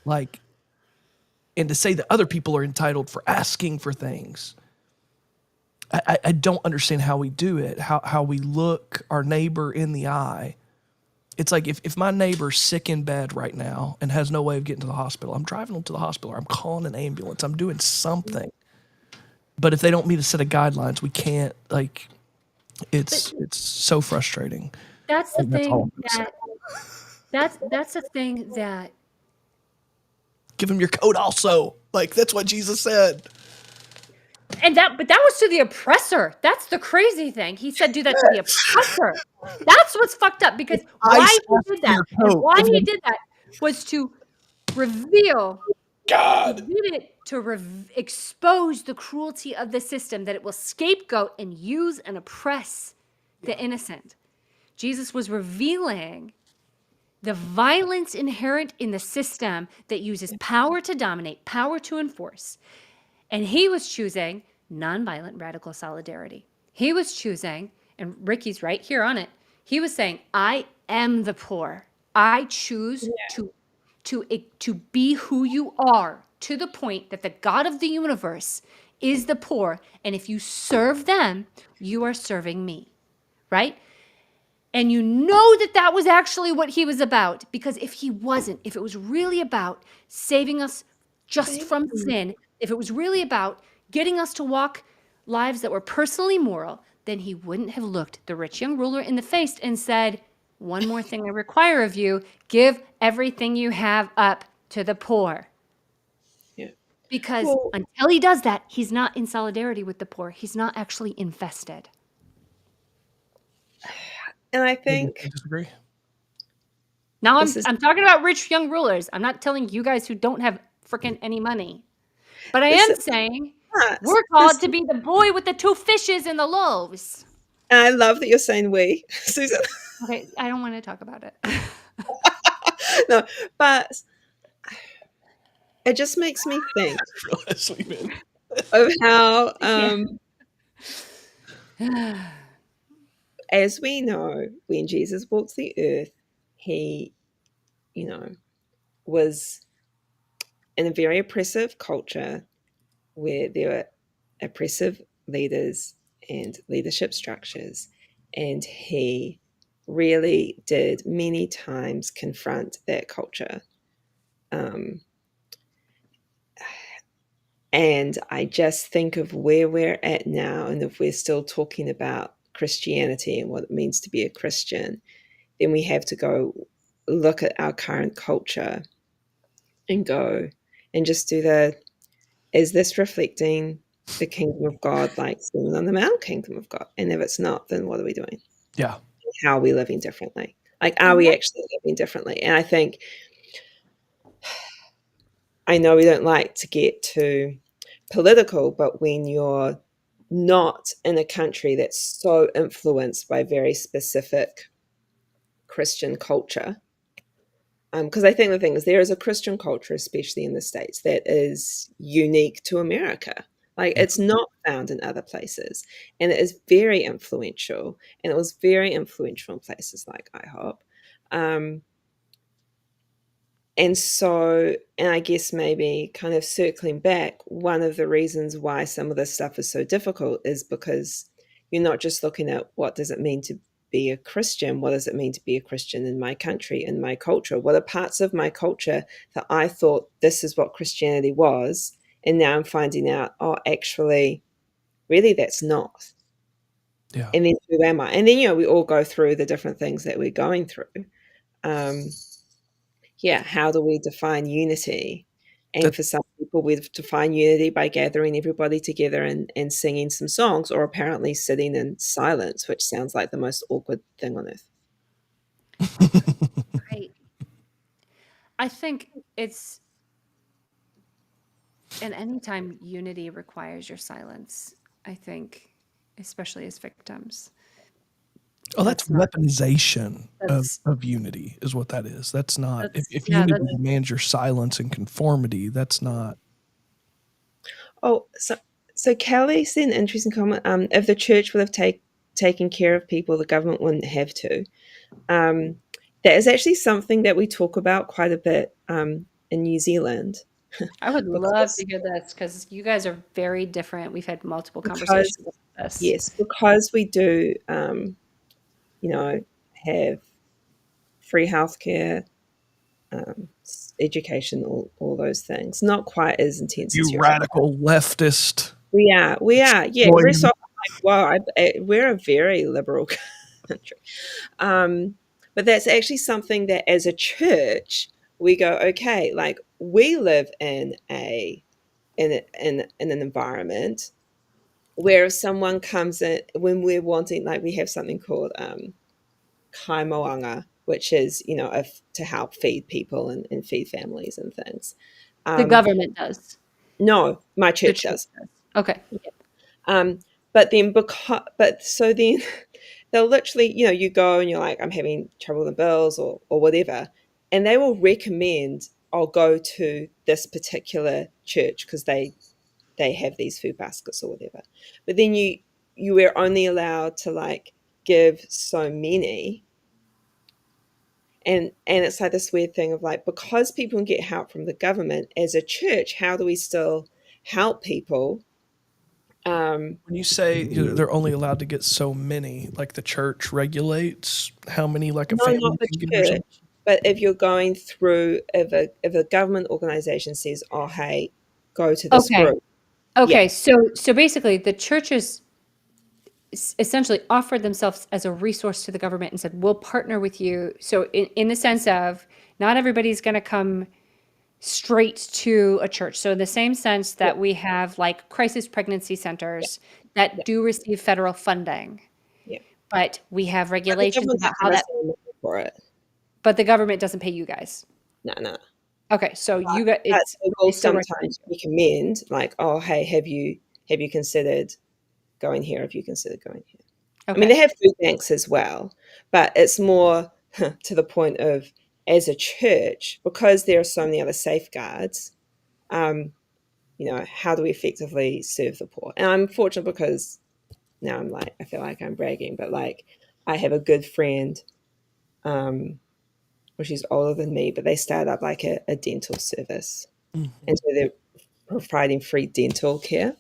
B: like, and to say that other people are entitled for asking for things, I don't understand how we do it, how we look our neighbor in the eye. It's like if my neighbor's sick in bed right now and has no way of getting to the hospital, I'm driving them to the hospital, or I'm calling an ambulance, I'm doing something. But if they don't meet a set of guidelines, we can't, like, it's so frustrating.
A: That's the
B: That's all
A: thing
B: I'm
A: that's the thing that
B: give them your coat also. Like, that's what Jesus said.
A: but that was to the oppressor. That's the crazy thing. He said, do that to the oppressor. That's what's fucked up, because why he did that, and why he did that was to reveal
B: God.
A: He did it to expose the cruelty of the system, that it will scapegoat and use and oppress the innocent. Jesus was revealing the violence inherent in the system that uses power to dominate, power to enforce. And he was choosing nonviolent radical solidarity. He was choosing, and Ricky's right here on it, he was saying, I am the poor. I choose to be who you are, to the point that the God of the universe is the poor. And if you serve them, you are serving me, right? And you know that was actually what he was about, because if it was really about saving us just from sin, if it was really about getting us to walk lives that were personally moral, then he wouldn't have looked the rich young ruler in the face and said, one more thing I require of you, give everything you have up to the poor.
C: Yeah.
A: Because until he does that, he's not in solidarity with the poor. He's not actually invested.
C: And I think
B: I disagree.
A: Now I'm talking about rich young rulers. I'm not telling you guys who don't have freaking any money. But I am saying we're called to be the boy with the 2 fishes and the loaves.
C: And I love that you're saying we, Susan.
A: Okay, I don't want to talk about it.
C: No, but it just makes me think of how, as we know, when Jesus walked the earth, he, was in a very oppressive culture where there were oppressive leaders and leadership structures. And he really did many times confront that culture. And I just think of where we're at now, and if we're still talking about Christianity and what it means to be a Christian, then we have to go look at our current culture and go and just do is this reflecting the kingdom of God, like Sermon on the Mount kingdom of God? And if it's not, then what are we doing?
B: Yeah.
C: How are we living differently? Like, are we actually living differently? And I think, I know we don't like to get too political, but when you're not in a country that's so influenced by very specific Christian culture, because I think the thing is, there is a Christian culture, especially in the States, that is unique to America. Like, it's not found in other places, and it is very influential, and it was very influential in places like IHOP. And so, and I guess maybe kind of circling back, one of the reasons why some of this stuff is so difficult is because you're not just looking at what does it mean to be a Christian? What does it mean to be a Christian in my country, in my culture? What are parts of my culture that I thought this is what Christianity was? And now I'm finding out, oh, actually, really, that's not.
B: Yeah.
C: And then who am I? And then, we all go through the different things that we're going through. How do we define unity? And
B: That,
C: for some people, we define unity by gathering everybody together and singing some songs, or apparently sitting in silence, which sounds like the most awkward thing on earth.
A: I think it's, and anytime unity requires your silence, I think, especially as victims.
B: oh, that's
A: not-
B: weaponization
A: That's
B: of unity is what that is. That's not, if
A: yeah,
B: unity
A: that's-
B: demands your silence and conformity, that's not.
C: Oh, so Kelly said an interesting comment. If the church would have taken care of people, the government wouldn't have to. That is actually something that we talk about quite a bit in New Zealand.
A: I would love
C: Because-
A: to hear this because you guys are very different. We've had multiple conversations about this.
C: Yes, because we do, have free healthcare, education, all those things. Not quite as intense as
B: You
C: your
B: radical leftist.
C: We are. Yeah,
B: Boy,
C: very soft. Like, wow, we're a very liberal country. But that's actually something that, as a church, we go, okay, like we live in an environment where if someone comes in, when we're wanting, like we have something called kaimoanga, which is to help feed people and feed families and things.
A: The government does.
C: No, my
A: The
C: church does.
A: Okay.
C: But then so then they'll literally, you go and you're like, I'm having trouble with the bills or whatever, and they will recommend I'll go to this particular church because they have these food baskets or whatever. But then you were only allowed to like give so many. And it's like this weird thing of like, because people can get help from the government, as a church, how do we still help people?
B: When you say they're only allowed to get so many, like the church regulates how many, like a
C: No,
B: family
C: not the
B: can get or something?
C: church. But if you're going through, if a government organization says, "Oh, hey, go to this
A: Okay.
C: group,"
A: Okay.
C: Yeah.
A: So basically, the churches essentially offered themselves as a resource to the government and said, "We'll partner with you." So in the sense of not everybody's going to come straight to a church. So in the same sense that we have like crisis pregnancy centers that do receive federal funding,
C: Yeah.
A: but we have
C: But the
A: regulations
C: government
A: about
C: doesn't
A: how that.
C: necessarily look for it.
A: But the government doesn't pay you guys.
C: No.
A: Okay, so you got
C: But
A: it's.
C: they will
A: they still
C: sometimes recommend, like, "Oh, hey, have you considered going here? Have you considered going here?" I mean,
A: Okay.
C: they have food banks as well, but it's more to the point of, as a church, because there are so many other safeguards, how do we effectively serve the poor? And I'm fortunate because now I feel like I'm bragging, but like I have a good friend, well, she's older than me, but they started up like a dental service.
B: Mhm.
C: And so they're providing free dental care,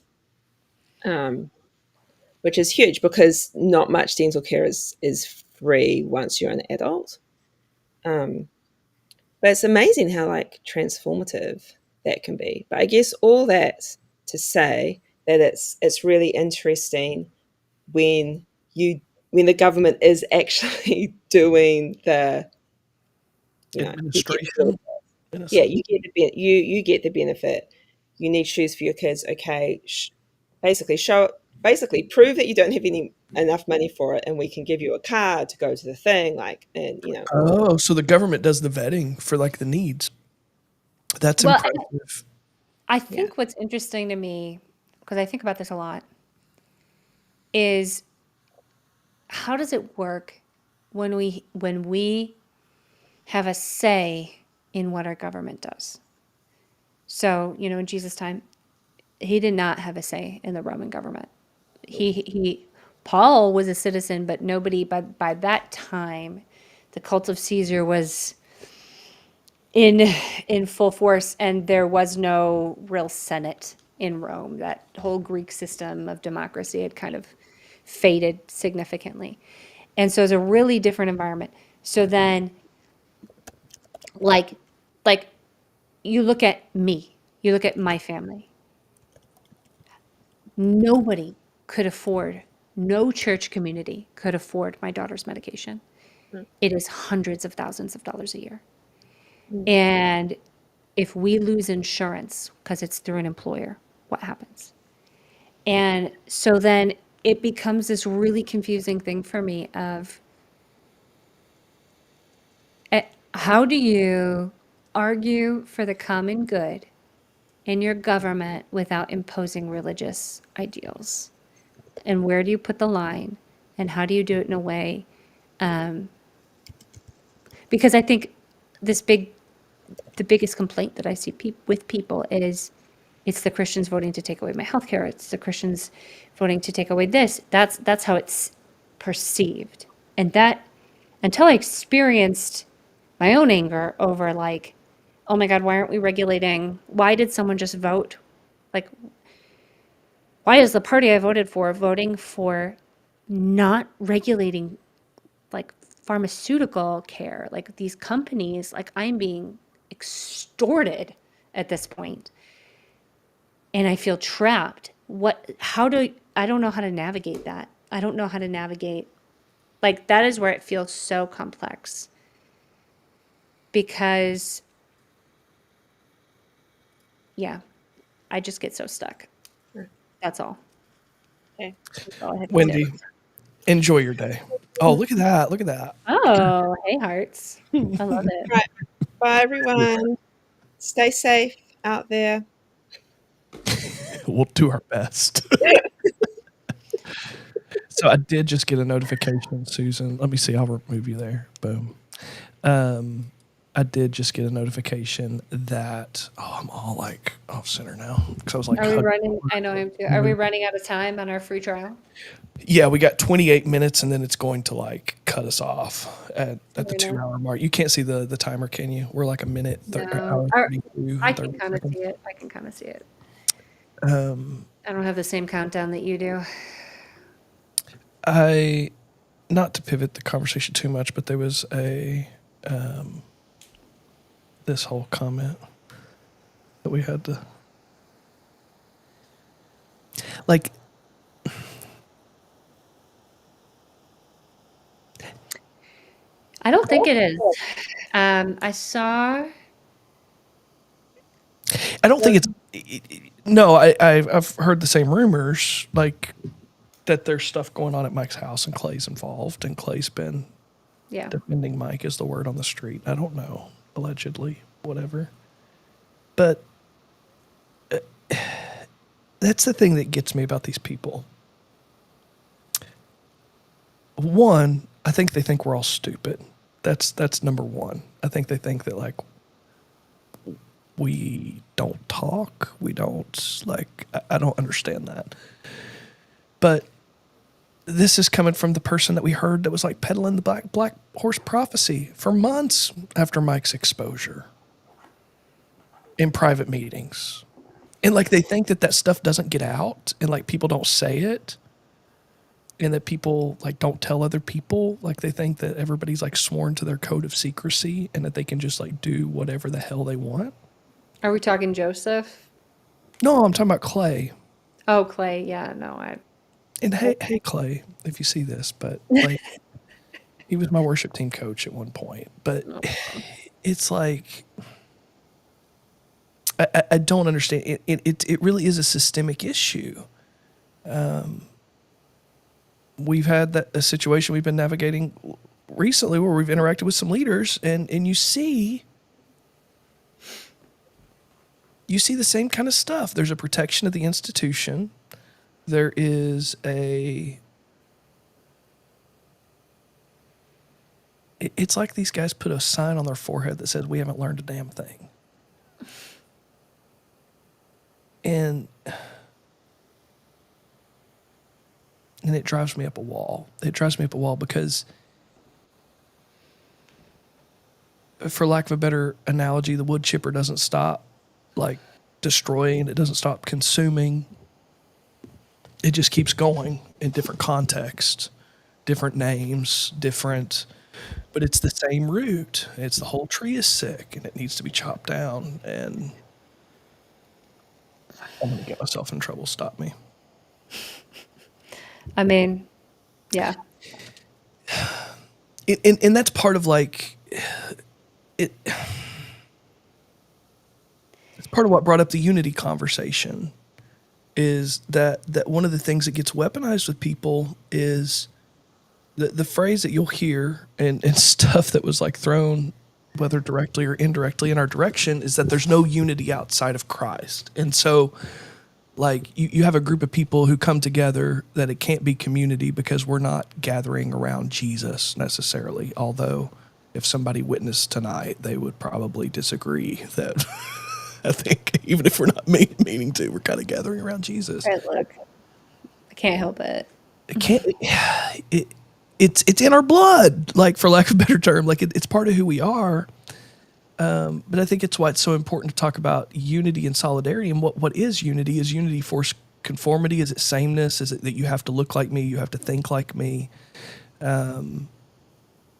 C: which is huge because not much dental care is free once you're an adult. But it's amazing how like transformative that can be. But I guess all that to say that it's really interesting when the government is actually doing the
B: Administration.
C: you get the benefit. You need shoes for your kids. Okay, basically prove that you don't have enough money for it, and we can give you a card to go to the thing.
B: Oh, so the government does the vetting for like the needs. That's
A: Well,
B: impressive.
A: I think what's interesting to me, because I think about this a lot, is how does it work when we have a say in what our government does? So, in Jesus' time, he did not have a say in the Roman government. Paul was a citizen, but nobody by that time, the cult of Caesar was in in full force, and there was no real Senate in Rome. That whole Greek system of democracy had kind of faded significantly. And so it's a really different environment. So then like like you look at me, you look at my family. Nobody could afford, no church community could afford my daughter's medication. It is hundreds of thousands of dollars a year. And if we lose insurance because it's through an employer, what happens? And so then it becomes this really confusing thing for me of how do you argue for the common good in your government without imposing religious ideals? And where do you put the line? And how do you do it in a way? Because I think the biggest complaint that I see with people is it's the Christians voting to take away my health care. It's the Christians voting to take away this. That's how it's perceived. And that, until I experienced my own anger over like, oh my God, why aren't we regulating? Why did someone just vote? Like, why is the party I voted for voting for not regulating like pharmaceutical care? Like these companies, like I'm being extorted at this point, and I feel trapped. I don't know how to navigate that. I don't know how to navigate. Like that is where it feels so complex because, yeah, I just get so stuck. That's all.
C: Okay.
A: That's all I had to
B: Wendy,
A: say.
B: enjoy your day. Oh, look at that. Look at that.
A: Oh, hey, hearts. I love it.
C: Right. Bye, everyone. Stay safe out there.
B: We'll do our best. So I did just get a notification, Susan. Let me see. I'll remove you there. Boom. I did just get a notification that I'm all like off center now because I was like,
A: Are we running? I know him too. Are we running out of time on our free trial?
B: yeah, we got 28 minutes and then it's going to like cut us off at the
A: Right
B: 2
A: now.
B: hour mark. You can't see the timer, can you? We're like a minute,
A: No.
B: hour 32,
A: I can
B: 30
A: kind of
B: seconds.
A: see it. I can kind of see it.
B: Um,
A: I don't have the same countdown that you do.
B: not to pivot the conversation too much, but there was this whole comment that we had to like.
A: I don't think it is. I saw.
B: I don't think no, I've heard the same rumors, like that there's stuff going on at Mike's house and Clay's involved, and Clay's been
A: Yeah.
B: defending Mike is the word on the street. I don't know, allegedly, whatever. But that's the thing that gets me about these people. One, I think they think we're all stupid. That's number one. I think they think that like we don't talk, we don't like. I don't understand that. But this is coming from the person that we heard that was like peddling the black horse prophecy for months after Mike's exposure in private meetings. And like they think that stuff doesn't get out and like people don't say it and that people like don't tell other people. Like they think that everybody's like sworn to their code of secrecy and that they can just like do whatever the hell they want.
A: Are we talking Joseph?
B: No, I'm talking about Clay.
A: Oh, Clay. Yeah. No.
B: And hey Clay, if you see this, but like he was my worship team coach at one point. But it's like I don't understand. It really is a systemic issue. We've had a situation we've been navigating recently where we've interacted with some leaders, and you see the same kind of stuff. There's a protection of the institution. There is it's like these guys put a sign on their forehead that says we haven't learned a damn thing. And it drives me up a wall. It drives me up a wall because for lack of a better analogy, the wood chipper doesn't stop like destroying, it doesn't stop consuming. It just keeps going in different contexts, different names, but it's the same root. It's the whole tree is sick and it needs to be chopped down. And I'm going to get myself in trouble. Stop me.
A: I mean, yeah.
B: And that's part of like it. It's part of what brought up the unity conversation. Is that one of the things that gets weaponized with people is the phrase that you'll hear and stuff that was like thrown, whether directly or indirectly in our direction, is that there's no unity outside of Christ. And so like you have a group of people who come together that it can't be community because we're not gathering around Jesus necessarily. Although if somebody witnessed tonight, they would probably disagree that I think even if we're not meaning to, we're kind of gathering around Jesus.
A: Right, look, I can't help it.
B: It can't. It's in our blood, like for lack of a better term, like it's part of who we are. But I think it's why it's so important to talk about unity and solidarity. And what is unity? Is unity forced conformity? Is it sameness? Is it that you have to look like me? You have to think like me? One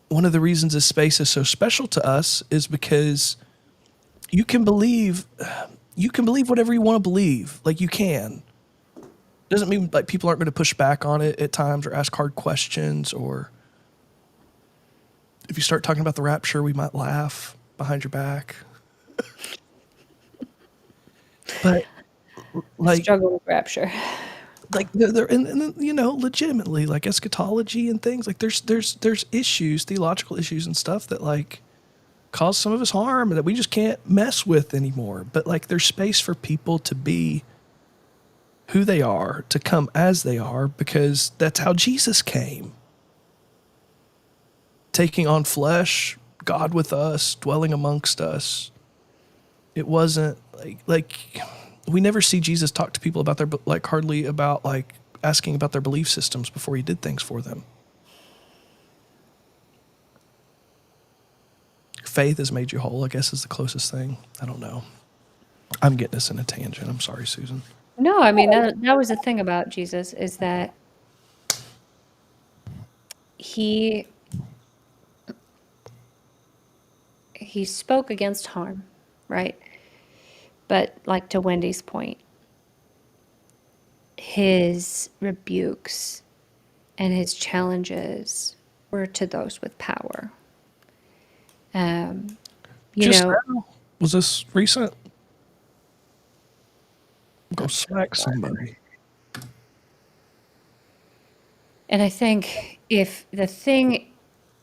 B: of the reasons this space is so special to us is because you can believe whatever you want to believe. Like you can. Doesn't mean like people aren't going to push back on it at times or ask hard questions, or if you start talking about the rapture, we might laugh behind your back. But like
A: Struggle with rapture.
B: like they're and you know, legitimately like eschatology and things like there's issues, theological issues and stuff that like cause some of us harm and that we just can't mess with anymore. But like there's space for people to be who they are, to come as they are, because that's how Jesus came. Taking on flesh, God with us, dwelling amongst us. It wasn't like we never see Jesus talk to people about their, like hardly about like asking about their belief systems before he did things for them. Faith has made you whole, I guess, is the closest thing. I don't know. I'm getting us in a tangent. I'm sorry, Susan.
A: No, I mean, that was the thing about Jesus, is that he spoke against harm, right? But like to Wendy's point, his rebukes and his challenges were to those with power. You
B: Just
A: know,
B: now? Was this recent? Go smack somebody.
A: and I think if the thing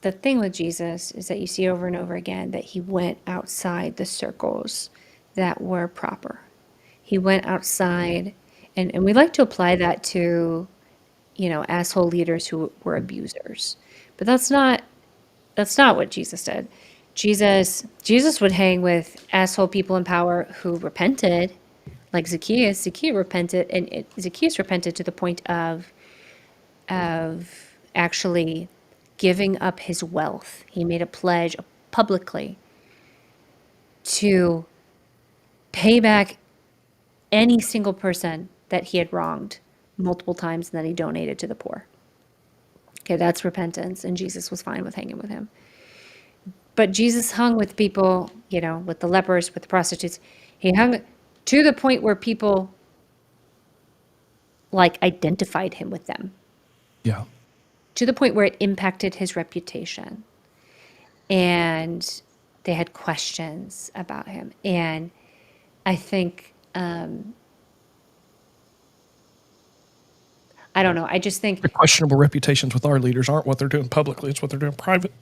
A: with Jesus is that you see over and over again that he went outside the circles that were proper. He went outside, and we like to apply that to, you know, asshole leaders who were abusers. But that's not what Jesus did. Jesus would hang with asshole people in power who repented, like Zacchaeus. Zacchaeus repented, and Zacchaeus repented to the point of actually giving up his wealth. He made a pledge publicly to pay back any single person that he had wronged multiple times, and that he donated to the poor. Okay, that's repentance, and Jesus was fine with hanging with him. But Jesus hung with people, you know, with the lepers, with the prostitutes. He hung to the point where people like identified him with them,
B: Yeah.
A: to the point where it impacted his reputation. And they had questions about him. And I think, I don't know. I just think,
B: The questionable reputations with our leaders aren't what they're doing publicly, it's what they're doing private.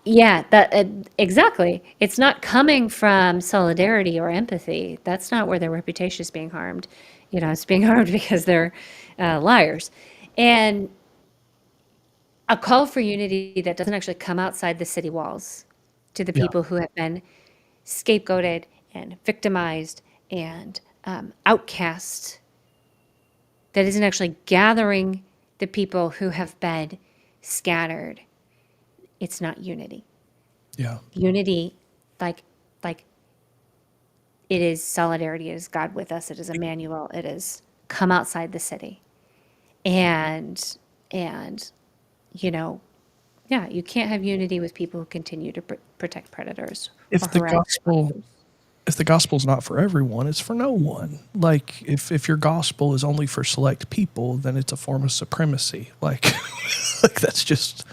A: yeah, that exactly. It's not coming from solidarity or empathy. That's not where their reputation is being harmed. You know, it's being harmed because they're liars. And a call for unity that doesn't actually come outside the city walls to the
B: Yeah.
A: people who have been scapegoated and victimized and outcast, that isn't actually gathering the people who have been scattered. It's not unity.
B: Yeah.
A: Unity like like it is solidarity, it is God with us, it is Emmanuel, it is come outside the city. And you know, yeah, you can't have unity with people who continue to protect predators
B: If
A: or
B: the
A: harass
B: gospel
A: others.
B: if the gospel's not for everyone, it's for no one. Like if your gospel is only for select people, then it's a form of supremacy. Like like that's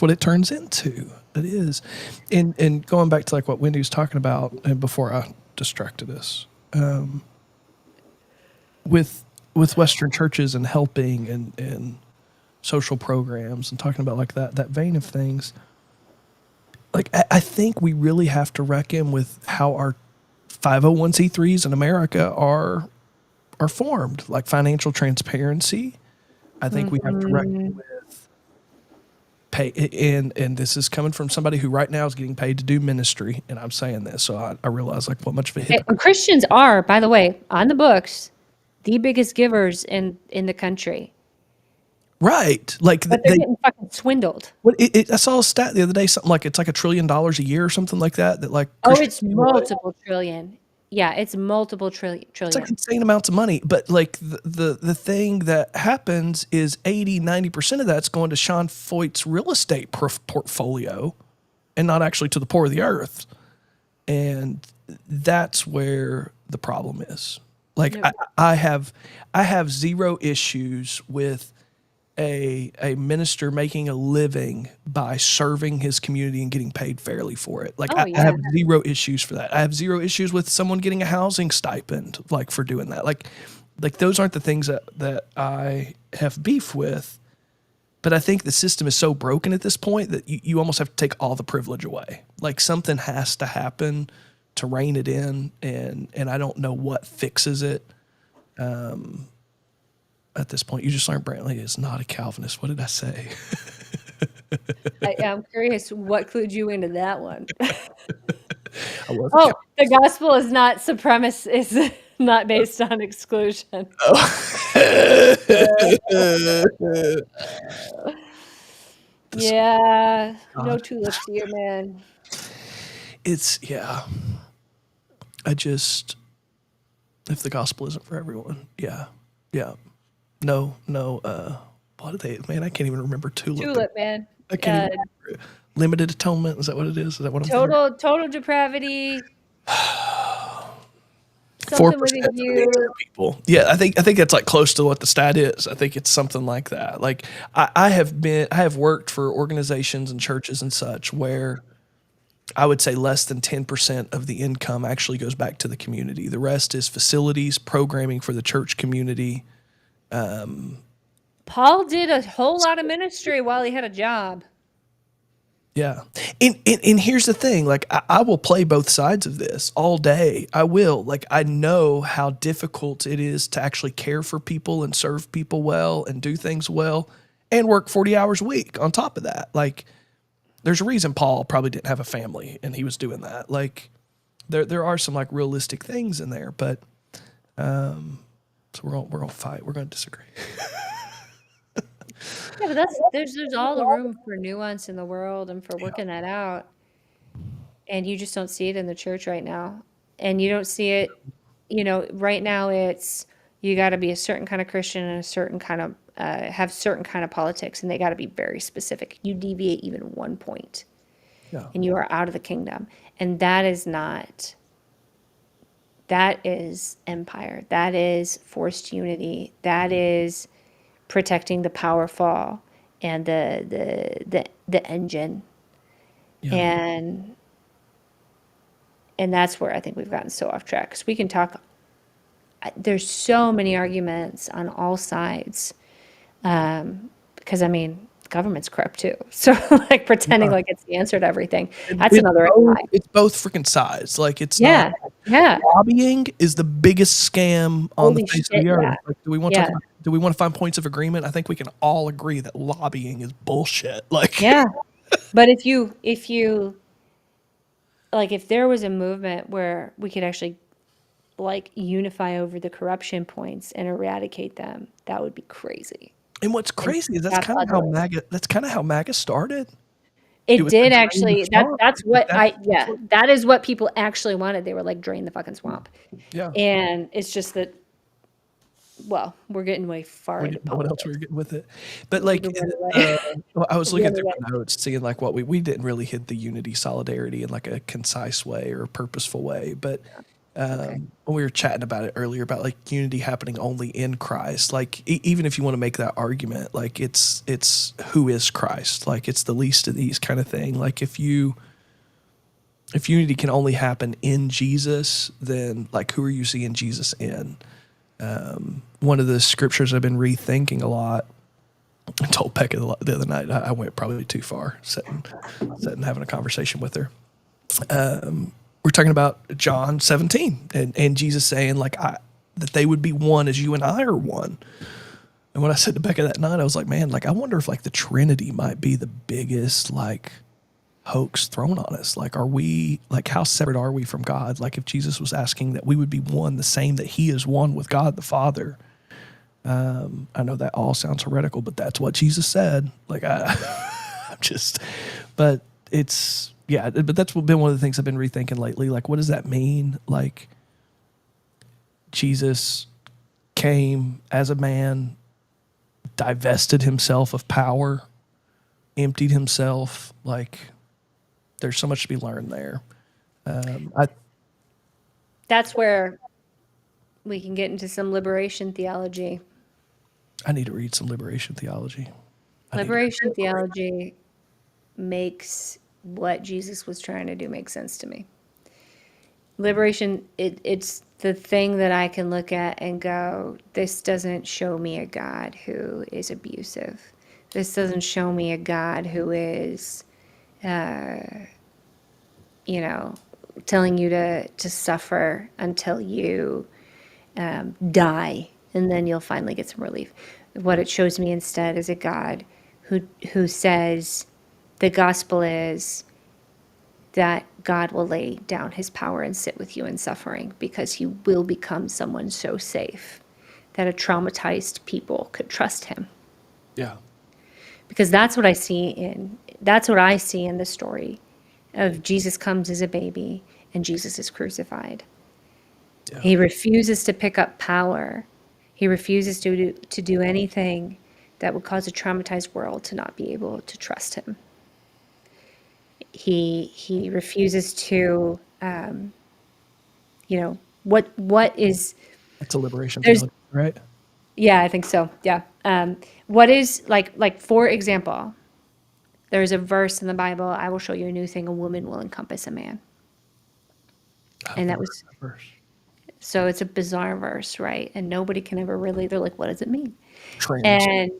B: what it turns into. It is. And going back to like what Wendy was talking about, and before I distracted us, with Western churches and helping and social programs and talking about like that vein of things, like I think we really have to reckon with how our 501c3s in America are formed, like financial transparency. I think we have to reckon with pay, and this is coming from somebody who right now is getting paid to do ministry, and I'm saying this, so I realize like what much of a hypocrite.
A: And Christians are, by the way, on the books, the biggest givers in the country.
B: Right, like
A: But they're getting fucking swindled.
B: I saw a stat the other day, something like it's like $1 trillion a year or something like that. That like
A: Oh,
B: Christians
A: it's
B: give away.
A: multiple trillion. Yeah, it's multiple trillion.
B: It's like insane amounts of money. But like the thing that happens is 80-90% of that's going to Sean Foyt's real estate portfolio and not actually to the poor of the earth. And that's where the problem is. Like
A: Yep.
B: I have zero issues with a minister making a living by serving his community and getting paid fairly for it. Like
A: Oh,
B: I have
A: yeah.
B: zero issues for that. I have zero issues with someone getting a housing stipend, like for doing that. Like those aren't the things that I have beef with. But I think the system is so broken at this point that you almost have to take all the privilege away. Like something has to happen to rein it in, and I don't know what fixes it. At this point, you just learned Brantley is not a Calvinist. What did I say?
A: I'm curious what clued you into that one.
B: I was
A: Oh, the gospel is not supremacist, is not based on exclusion. Yeah, no tulips here, man.
B: Yeah. I just, if the gospel isn't for everyone, yeah. No, what are they, man, I can't even remember
A: Tulip, man.
B: I can't even remember. Limited atonement, is that what it is? Is that what I'm
A: Total depravity.
B: 4%
A: Something with
B: of the
A: you.
B: entire people. Yeah, I think that's like close to what the stat is. I think it's something like that. Like I have worked for organizations and churches and such where I would say less than 10% of the income actually goes back to the community. The rest is facilities, programming for the church community.
A: Paul did a whole lot of ministry while he had a job.
B: Yeah. And here's the thing, like I will play both sides of this all day. I will. Like I know how difficult it is to actually care for people and serve people well and do things well and work 40 hours a week on top of that. Like there's a reason Paul probably didn't have a family and he was doing that. Like there are some like realistic things in there, but so we're gonna fight. We're gonna disagree.
A: Yeah, but there's all the room for nuance in the world and for working that out. And you just don't see it in the church right now. And you don't see it, right now it's you got to be a certain kind of Christian and a certain kind of have certain kind of politics, and they got to be very specific. You deviate even 1 point,
B: Yeah.
A: and you are out of the kingdom. And that is empire. That is forced unity. That is protecting the powerful and the engine.
B: Yeah.
A: And that's where I think we've gotten so off track, because we can talk. There's so many arguments on all sides, because I mean, government's corrupt too. So like pretending like it's the answer to everything. That's another lie.
B: It's both freaking sides. Like it's
A: Yeah,
B: not.
A: yeah.
B: Lobbying is the biggest scam on the
A: Holy
B: face
A: shit,
B: of the earth.
A: yeah.
B: Like, do we want to
A: Yeah.
B: do we want to find points of agreement? I think we can all agree that lobbying is bullshit. Like
A: Yeah. But if there was a movement where we could actually like unify over the corruption points and eradicate them, that would be crazy.
B: and what's crazy is
A: that's
B: that's kind of how MAGA started.
A: It
B: was
A: did
B: to drain
A: actually.
B: the swamp.
A: That's what
B: That's what,
A: that is what people actually wanted. They were like, drain the fucking swamp.
B: yeah.
A: And it's just that, well, we're getting way far
B: We
A: into
B: didn't know what else
A: politics.
B: we were getting with it. But
A: We
B: like,
A: could run away.
B: well, I was
A: The
B: looking
A: other
B: through
A: way.
B: my notes, seeing like what we didn't really hit the unity solidarity in like a concise way or a purposeful way. But
A: Okay.
B: when we were chatting about it earlier about like unity happening only in Christ, like even if you want to make that argument, like it's who is Christ? Like it's the least of these kind of thing. Like if unity can only happen in Jesus, then like who are you seeing Jesus in? One of the scriptures I've been rethinking a lot. I told Becca the other night I went probably too far, sitting having a conversation with her. We're talking about John 17 and Jesus saying like that they would be one as you and I are one. And when I said to Becca that night, I was like, man, like I wonder if like the Trinity might be the biggest like hoax thrown on us. Like, are we like how separate are we from God? Like if Jesus was asking that we would be one, the same that He is one with God the Father. I know that all sounds heretical, but that's what Jesus said. Like I'm just, but it's but that's been one of the things I've been rethinking lately. Like, what does that mean? Like, Jesus came as a man, divested himself of power, emptied himself. Like, there's so much to be learned there.
A: That's where we can get into some liberation theology.
B: I need to read some liberation theology.
A: Liberation theology makes what Jesus was trying to do make sense to me. Liberation, it's the thing that I can look at and go, this doesn't show me a God who is abusive. This doesn't show me a God who is, telling you to suffer until you die, and then you'll finally get some relief. What it shows me instead is a God who says the gospel is that God will lay down His power and sit with you in suffering because He will become someone so safe that a traumatized people could trust Him.
B: Yeah.
A: Because that's what I see in the story of Jesus comes as a baby and Jesus is crucified.
B: Yeah.
A: He refuses to pick up power. He refuses to do anything that would cause a traumatized world to not be able to trust Him. He refuses to, what is,
B: That's a liberation
A: There's-
B: theology, right?
A: yeah, I think so. Yeah. What is like, for example, there's a verse in the Bible, I will show you a new thing, a woman will encompass a man. And that was,
B: Verse.
A: so it's a bizarre verse, right? And nobody can ever really, they're like, what does it mean?
B: Trans.
A: And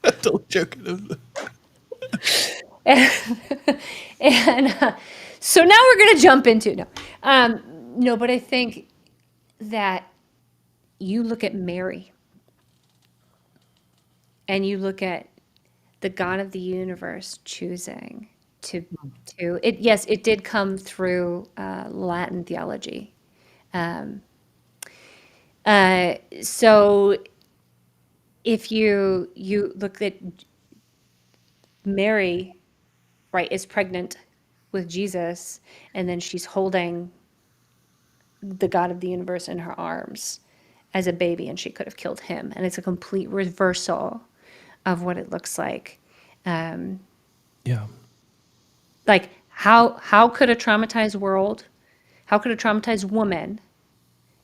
B: I'm totally joking.
A: and so now we're going to jump into no, but I think that you look at Mary and you look at the God of the universe choosing to it. Yes, it did come through Latin theology. So if you look at Mary, right, is pregnant with Jesus, and then she's holding the God of the universe in her arms as a baby, and she could have killed him. And it's a complete reversal of what it looks like.
B: Yeah.
A: Like how could a traumatized world, how could a traumatized woman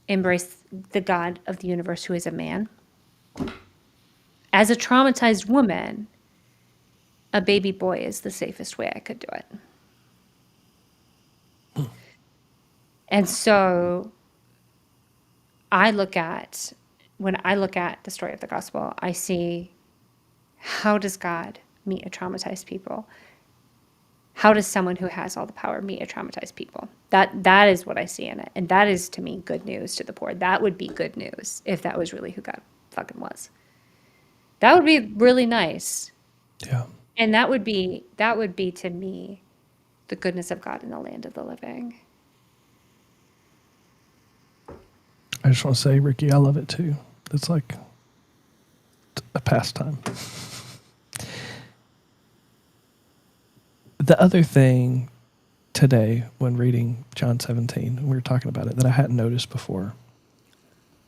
A: embrace the God of the universe who is a man? As a traumatized woman, a baby boy is the safest way I could do it. And so when I look at the story of the gospel, I see, how does God meet a traumatized people? How does someone who has all the power meet a traumatized people? That is what I see in it. And that is, to me, good news to the poor. That would be good news if that was really who God fucking was. That would be really nice.
B: Yeah.
A: And that would be to me the goodness of God in the land of the living.
B: I just want to say, Ricky, I love it too. It's like a pastime. The other thing today when reading John 17, we were talking about it, that I hadn't noticed before,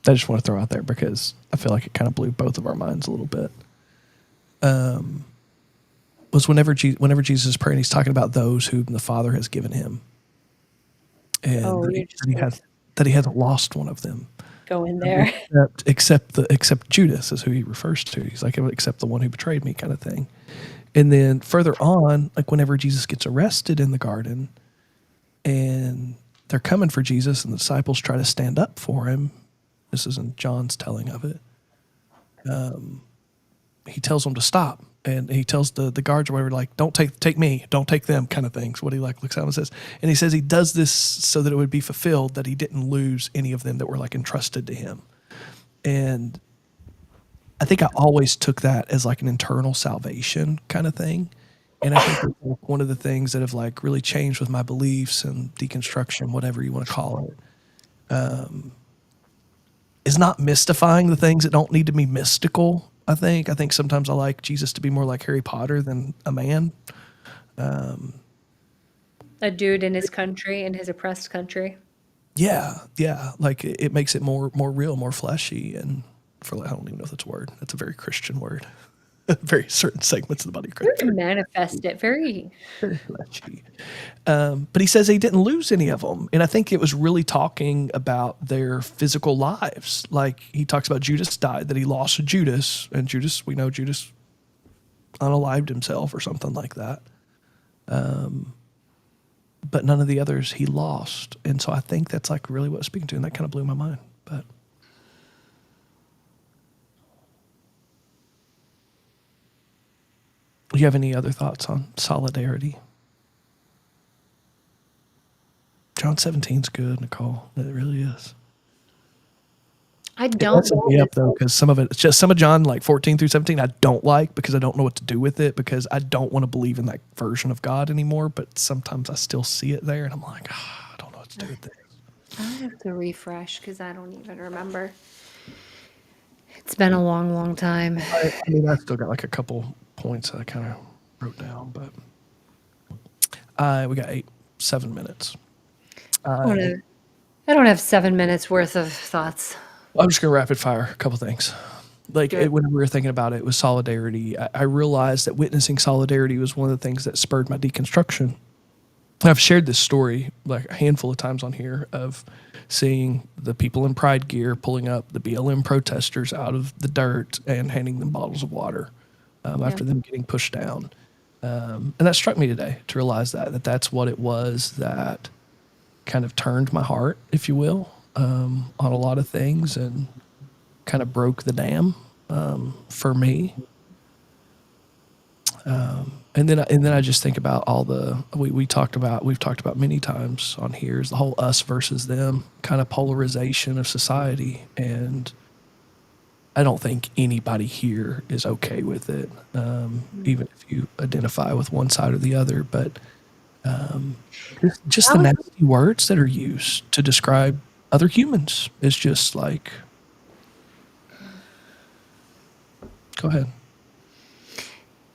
B: that I just want to throw out there because I feel like it kind of blew both of our minds a little bit, was whenever Jesus is praying, he's talking about those whom the Father has given him. And
E: Oh,
B: that
E: you're just
B: that he hasn't lost one of them.
E: go in there.
B: Except Judas is who he refers to. He's like, except the one who betrayed me, kind of thing. And then further on, like whenever Jesus gets arrested in the garden and they're coming for Jesus and the disciples try to stand up for him, this is in John's telling of it, he tells them to stop. And he tells the guards or whatever, like, don't take me, don't take them, kind of things. What he like looks out and says. And he says he does this so that it would be fulfilled, that he didn't lose any of them that were like entrusted to him. And I think I always took that as like an internal salvation kind of thing. And I think that's like one of the things that have like really changed with my beliefs and deconstruction, whatever you want to call it, is not mystifying the things that don't need to be mystical. I think sometimes I like Jesus to be more like Harry Potter than a man.
E: A dude in his country, in his oppressed country.
B: Yeah. Like it makes it more real, more fleshy, and I don't even know if that's a word. That's a very Christian word. Very certain segments of the body of Christ.
E: Very manifest it. Very.
B: Fleshy. But he says he didn't lose any of them, and I think it was really talking about their physical lives. Like he talks about Judas died, that he lost Judas, and Judas, we know Judas unalived himself or something like that. But none of the others he lost, and so I think that's like really what I was speaking to, and that kind of blew my mind. But do you have any other thoughts on solidarity? John 17's good, Nicole. It really is.
E: I
B: It
E: don't
B: messes me up though, because some of John like 14 through 17 I don't like because I don't know what to do with it, because I don't want to believe in that version of God anymore. But sometimes I still see it there, and I'm like, I don't know what to do with this.
A: I have to refresh because I don't even remember. It's been a long, long time.
B: I mean, I still got like a couple points that I kind of wrote down, but we got 7 minutes.
A: I don't have 7 minutes worth of thoughts.
B: I'm just gonna rapid fire a couple things. Like
A: Good.
B: when we were thinking about it with solidarity, I realized that witnessing solidarity was one of the things that spurred my deconstruction. I've shared this story like a handful of times on here of seeing the people in Pride gear pulling up the BLM protesters out of the dirt and handing them bottles of water after them getting pushed down. And that struck me today to realize that that's what it was that kind of turned my heart, if you will, on a lot of things, and kind of broke the dam for me. And then I just think about all we've talked about many times on here, is the whole us versus them kind of polarization of society. And I don't think anybody here is okay with it, even if you identify with one side or the other. But just the nasty words that are used to describe other humans is just like, go ahead.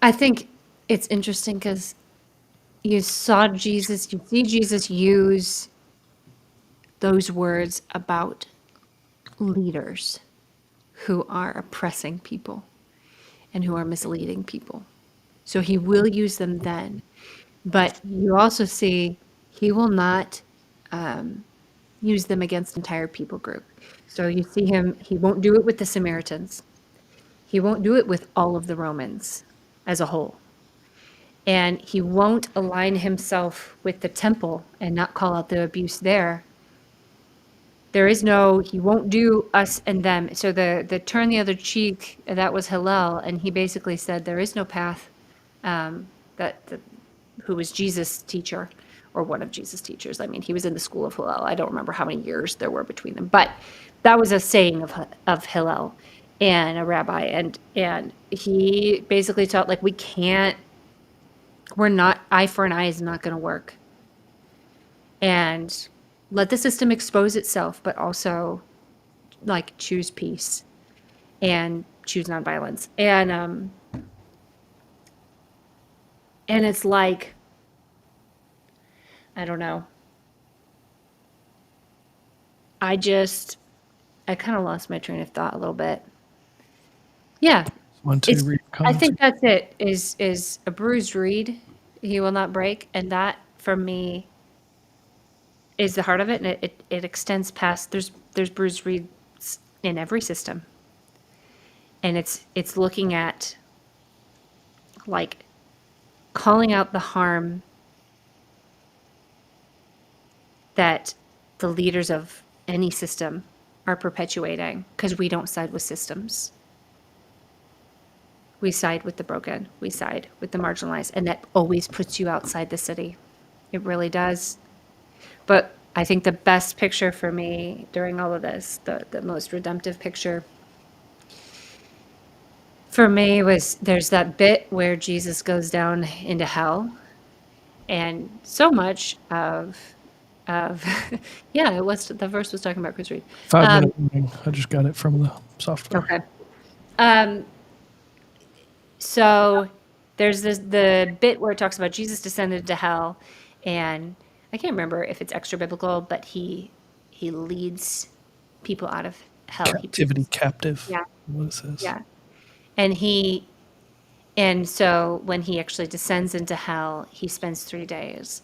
A: I think it's interesting because you see Jesus use those words about leaders who are oppressing people and who are misleading people. So he will use them then. But you also see he will not use them against entire people group. So you see he won't do it with the Samaritans. He won't do it with all of the Romans as a whole. And he won't align himself with the temple and not call out the abuse there. He won't do us and them. So the turn the other cheek, that was Hillel, and he basically said there is no path who was Jesus' teacher, or one of Jesus' teachers. I mean, he was in the school of Hillel. I don't remember how many years there were between them, but that was a saying of Hillel and a rabbi, and he basically taught like eye for an eye is not going to work, and let the system expose itself, but also like choose peace and choose nonviolence. And it's like
E: I don't know.
A: I kind of lost my train of thought a little bit. Yeah,
B: 1, 2,
A: it's.
B: read
A: I
B: comments.
A: think that's it. Is a bruised reed, he will not break, and that for me is the heart of it, and it extends past. There's bruised reeds in every system, and it's looking at like calling out the harm that the leaders of any system are perpetuating because we don't side with systems. We side with the broken. We side with the marginalized. And that always puts you outside the city. It really does. But I think the best picture for me during all of this, the most redemptive picture for me was there's that bit where Jesus goes down into hell. And so much of yeah, it was the verse was talking about Chris Reed.
B: 5-minute warning. I just got it from the software.
A: Okay. So there's the bit where it talks about Jesus descended to hell, and I can't remember if it's extra biblical, but he leads people out of hell.
B: Captivity, captive.
A: Yeah.
B: What it says.
A: Yeah. And so when he actually descends into hell, he spends 3 days,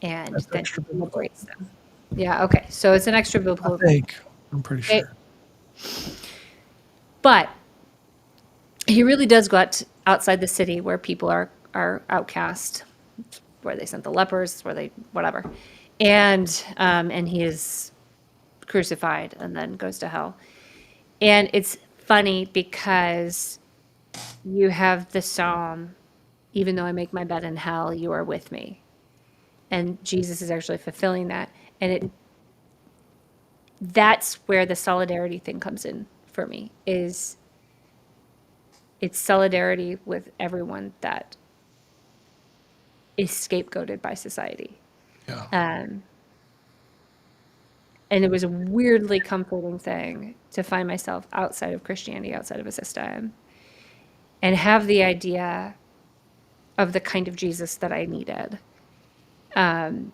A: and
B: That's
A: then
B: extra
A: he
B: biblical.
A: liberates them. Yeah. Okay. So it's an extra
B: I
A: biblical.
B: think. I'm pretty
A: Okay.
B: sure.
A: But he really does go outside the city where people are outcast, where they sent the lepers, where they whatever, and he is crucified and then goes to hell. And it's funny because you have the psalm, even though I make my bed in hell, you are with me, and Jesus is actually fulfilling that, and that's where the solidarity thing comes in for me. It's solidarity with everyone that is scapegoated by society.
B: Yeah.
A: And it was a weirdly comforting thing to find myself outside of Christianity, outside of a system, and have the idea of the kind of Jesus that I needed. And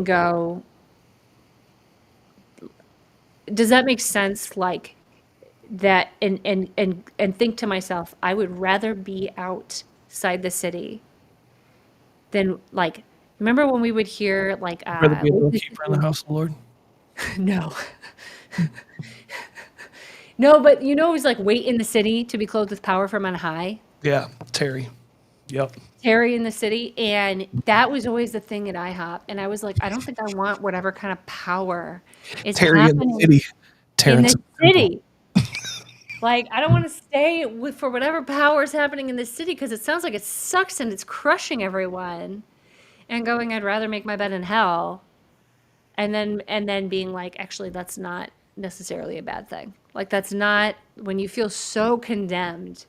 A: go, does that make sense? Like that, and think to myself, I would rather be outside the city than like, remember when we would hear like,
B: Rather be a doorkeeper in the house of the Lord.
A: no. No, but it was like wait in the city to be clothed with power from on high.
B: Yeah. Terry. Yep.
A: Terry in the city. And that was always the thing at IHOP. And I was like, I don't think I want whatever kind of power is
B: Terry in
A: happening
B: the city.
A: in
B: Terrence.
A: the city. Like, I don't want to stay for whatever power is happening in this city because it sounds like it sucks and it's crushing everyone. And going, I'd rather make my bed in hell. And then being like, actually, that's not necessarily a bad thing. Like, that's not when you feel so condemned.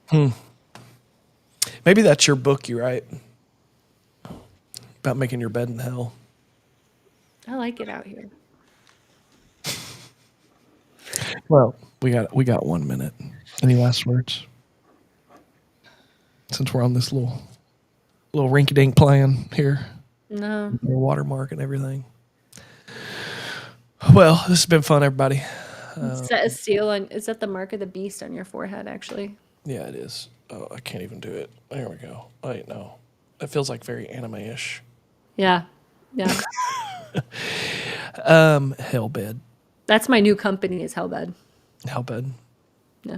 B: Maybe that's your book you write about making your bed in hell.
A: I like it out here.
B: Well, we got 1 minute. Any last words? Since we're on this little rinky-dink plan here,
A: No.
B: our watermark and everything. Well, this has been fun, everybody.
A: Set a seal on. Is that the mark of the beast on your forehead, actually?
B: Yeah, it is. Oh, I can't even do it. There we go. Wait, no. That feels like very anime-ish.
A: Yeah. Yeah.
B: Hellbed.
A: That's my new company is Hellbed.
B: Hellbed.
A: Yeah.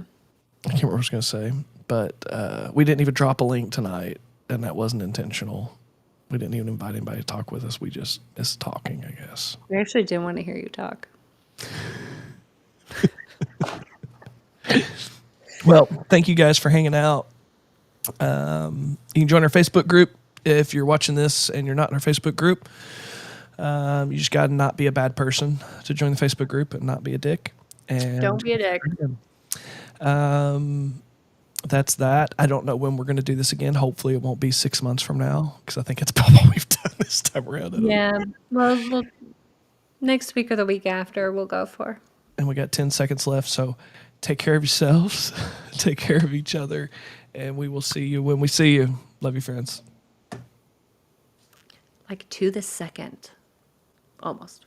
B: I can't remember what I was going to say, but we didn't even drop a link tonight, and that wasn't intentional. We didn't even invite anybody to talk with us. We just missed talking, I guess.
A: We actually didn't want to hear you talk.
B: Well, thank you guys for hanging out. You can join our Facebook group if you're watching this and you're not in our Facebook group. You just got to not be a bad person to join the Facebook group and not be a dick. And
A: Don't be a dick.
B: That's that. I don't know when we're going to do this again. Hopefully it won't be 6 months from now because I think it's about what we've done this time around. I don't know.
A: Yeah. Well, next week or the week after we'll go for.
B: And we got 10 seconds left. So take care of yourselves, take care of each other, and we will see you when we see you. Love you, friends.
A: like to the second, almost.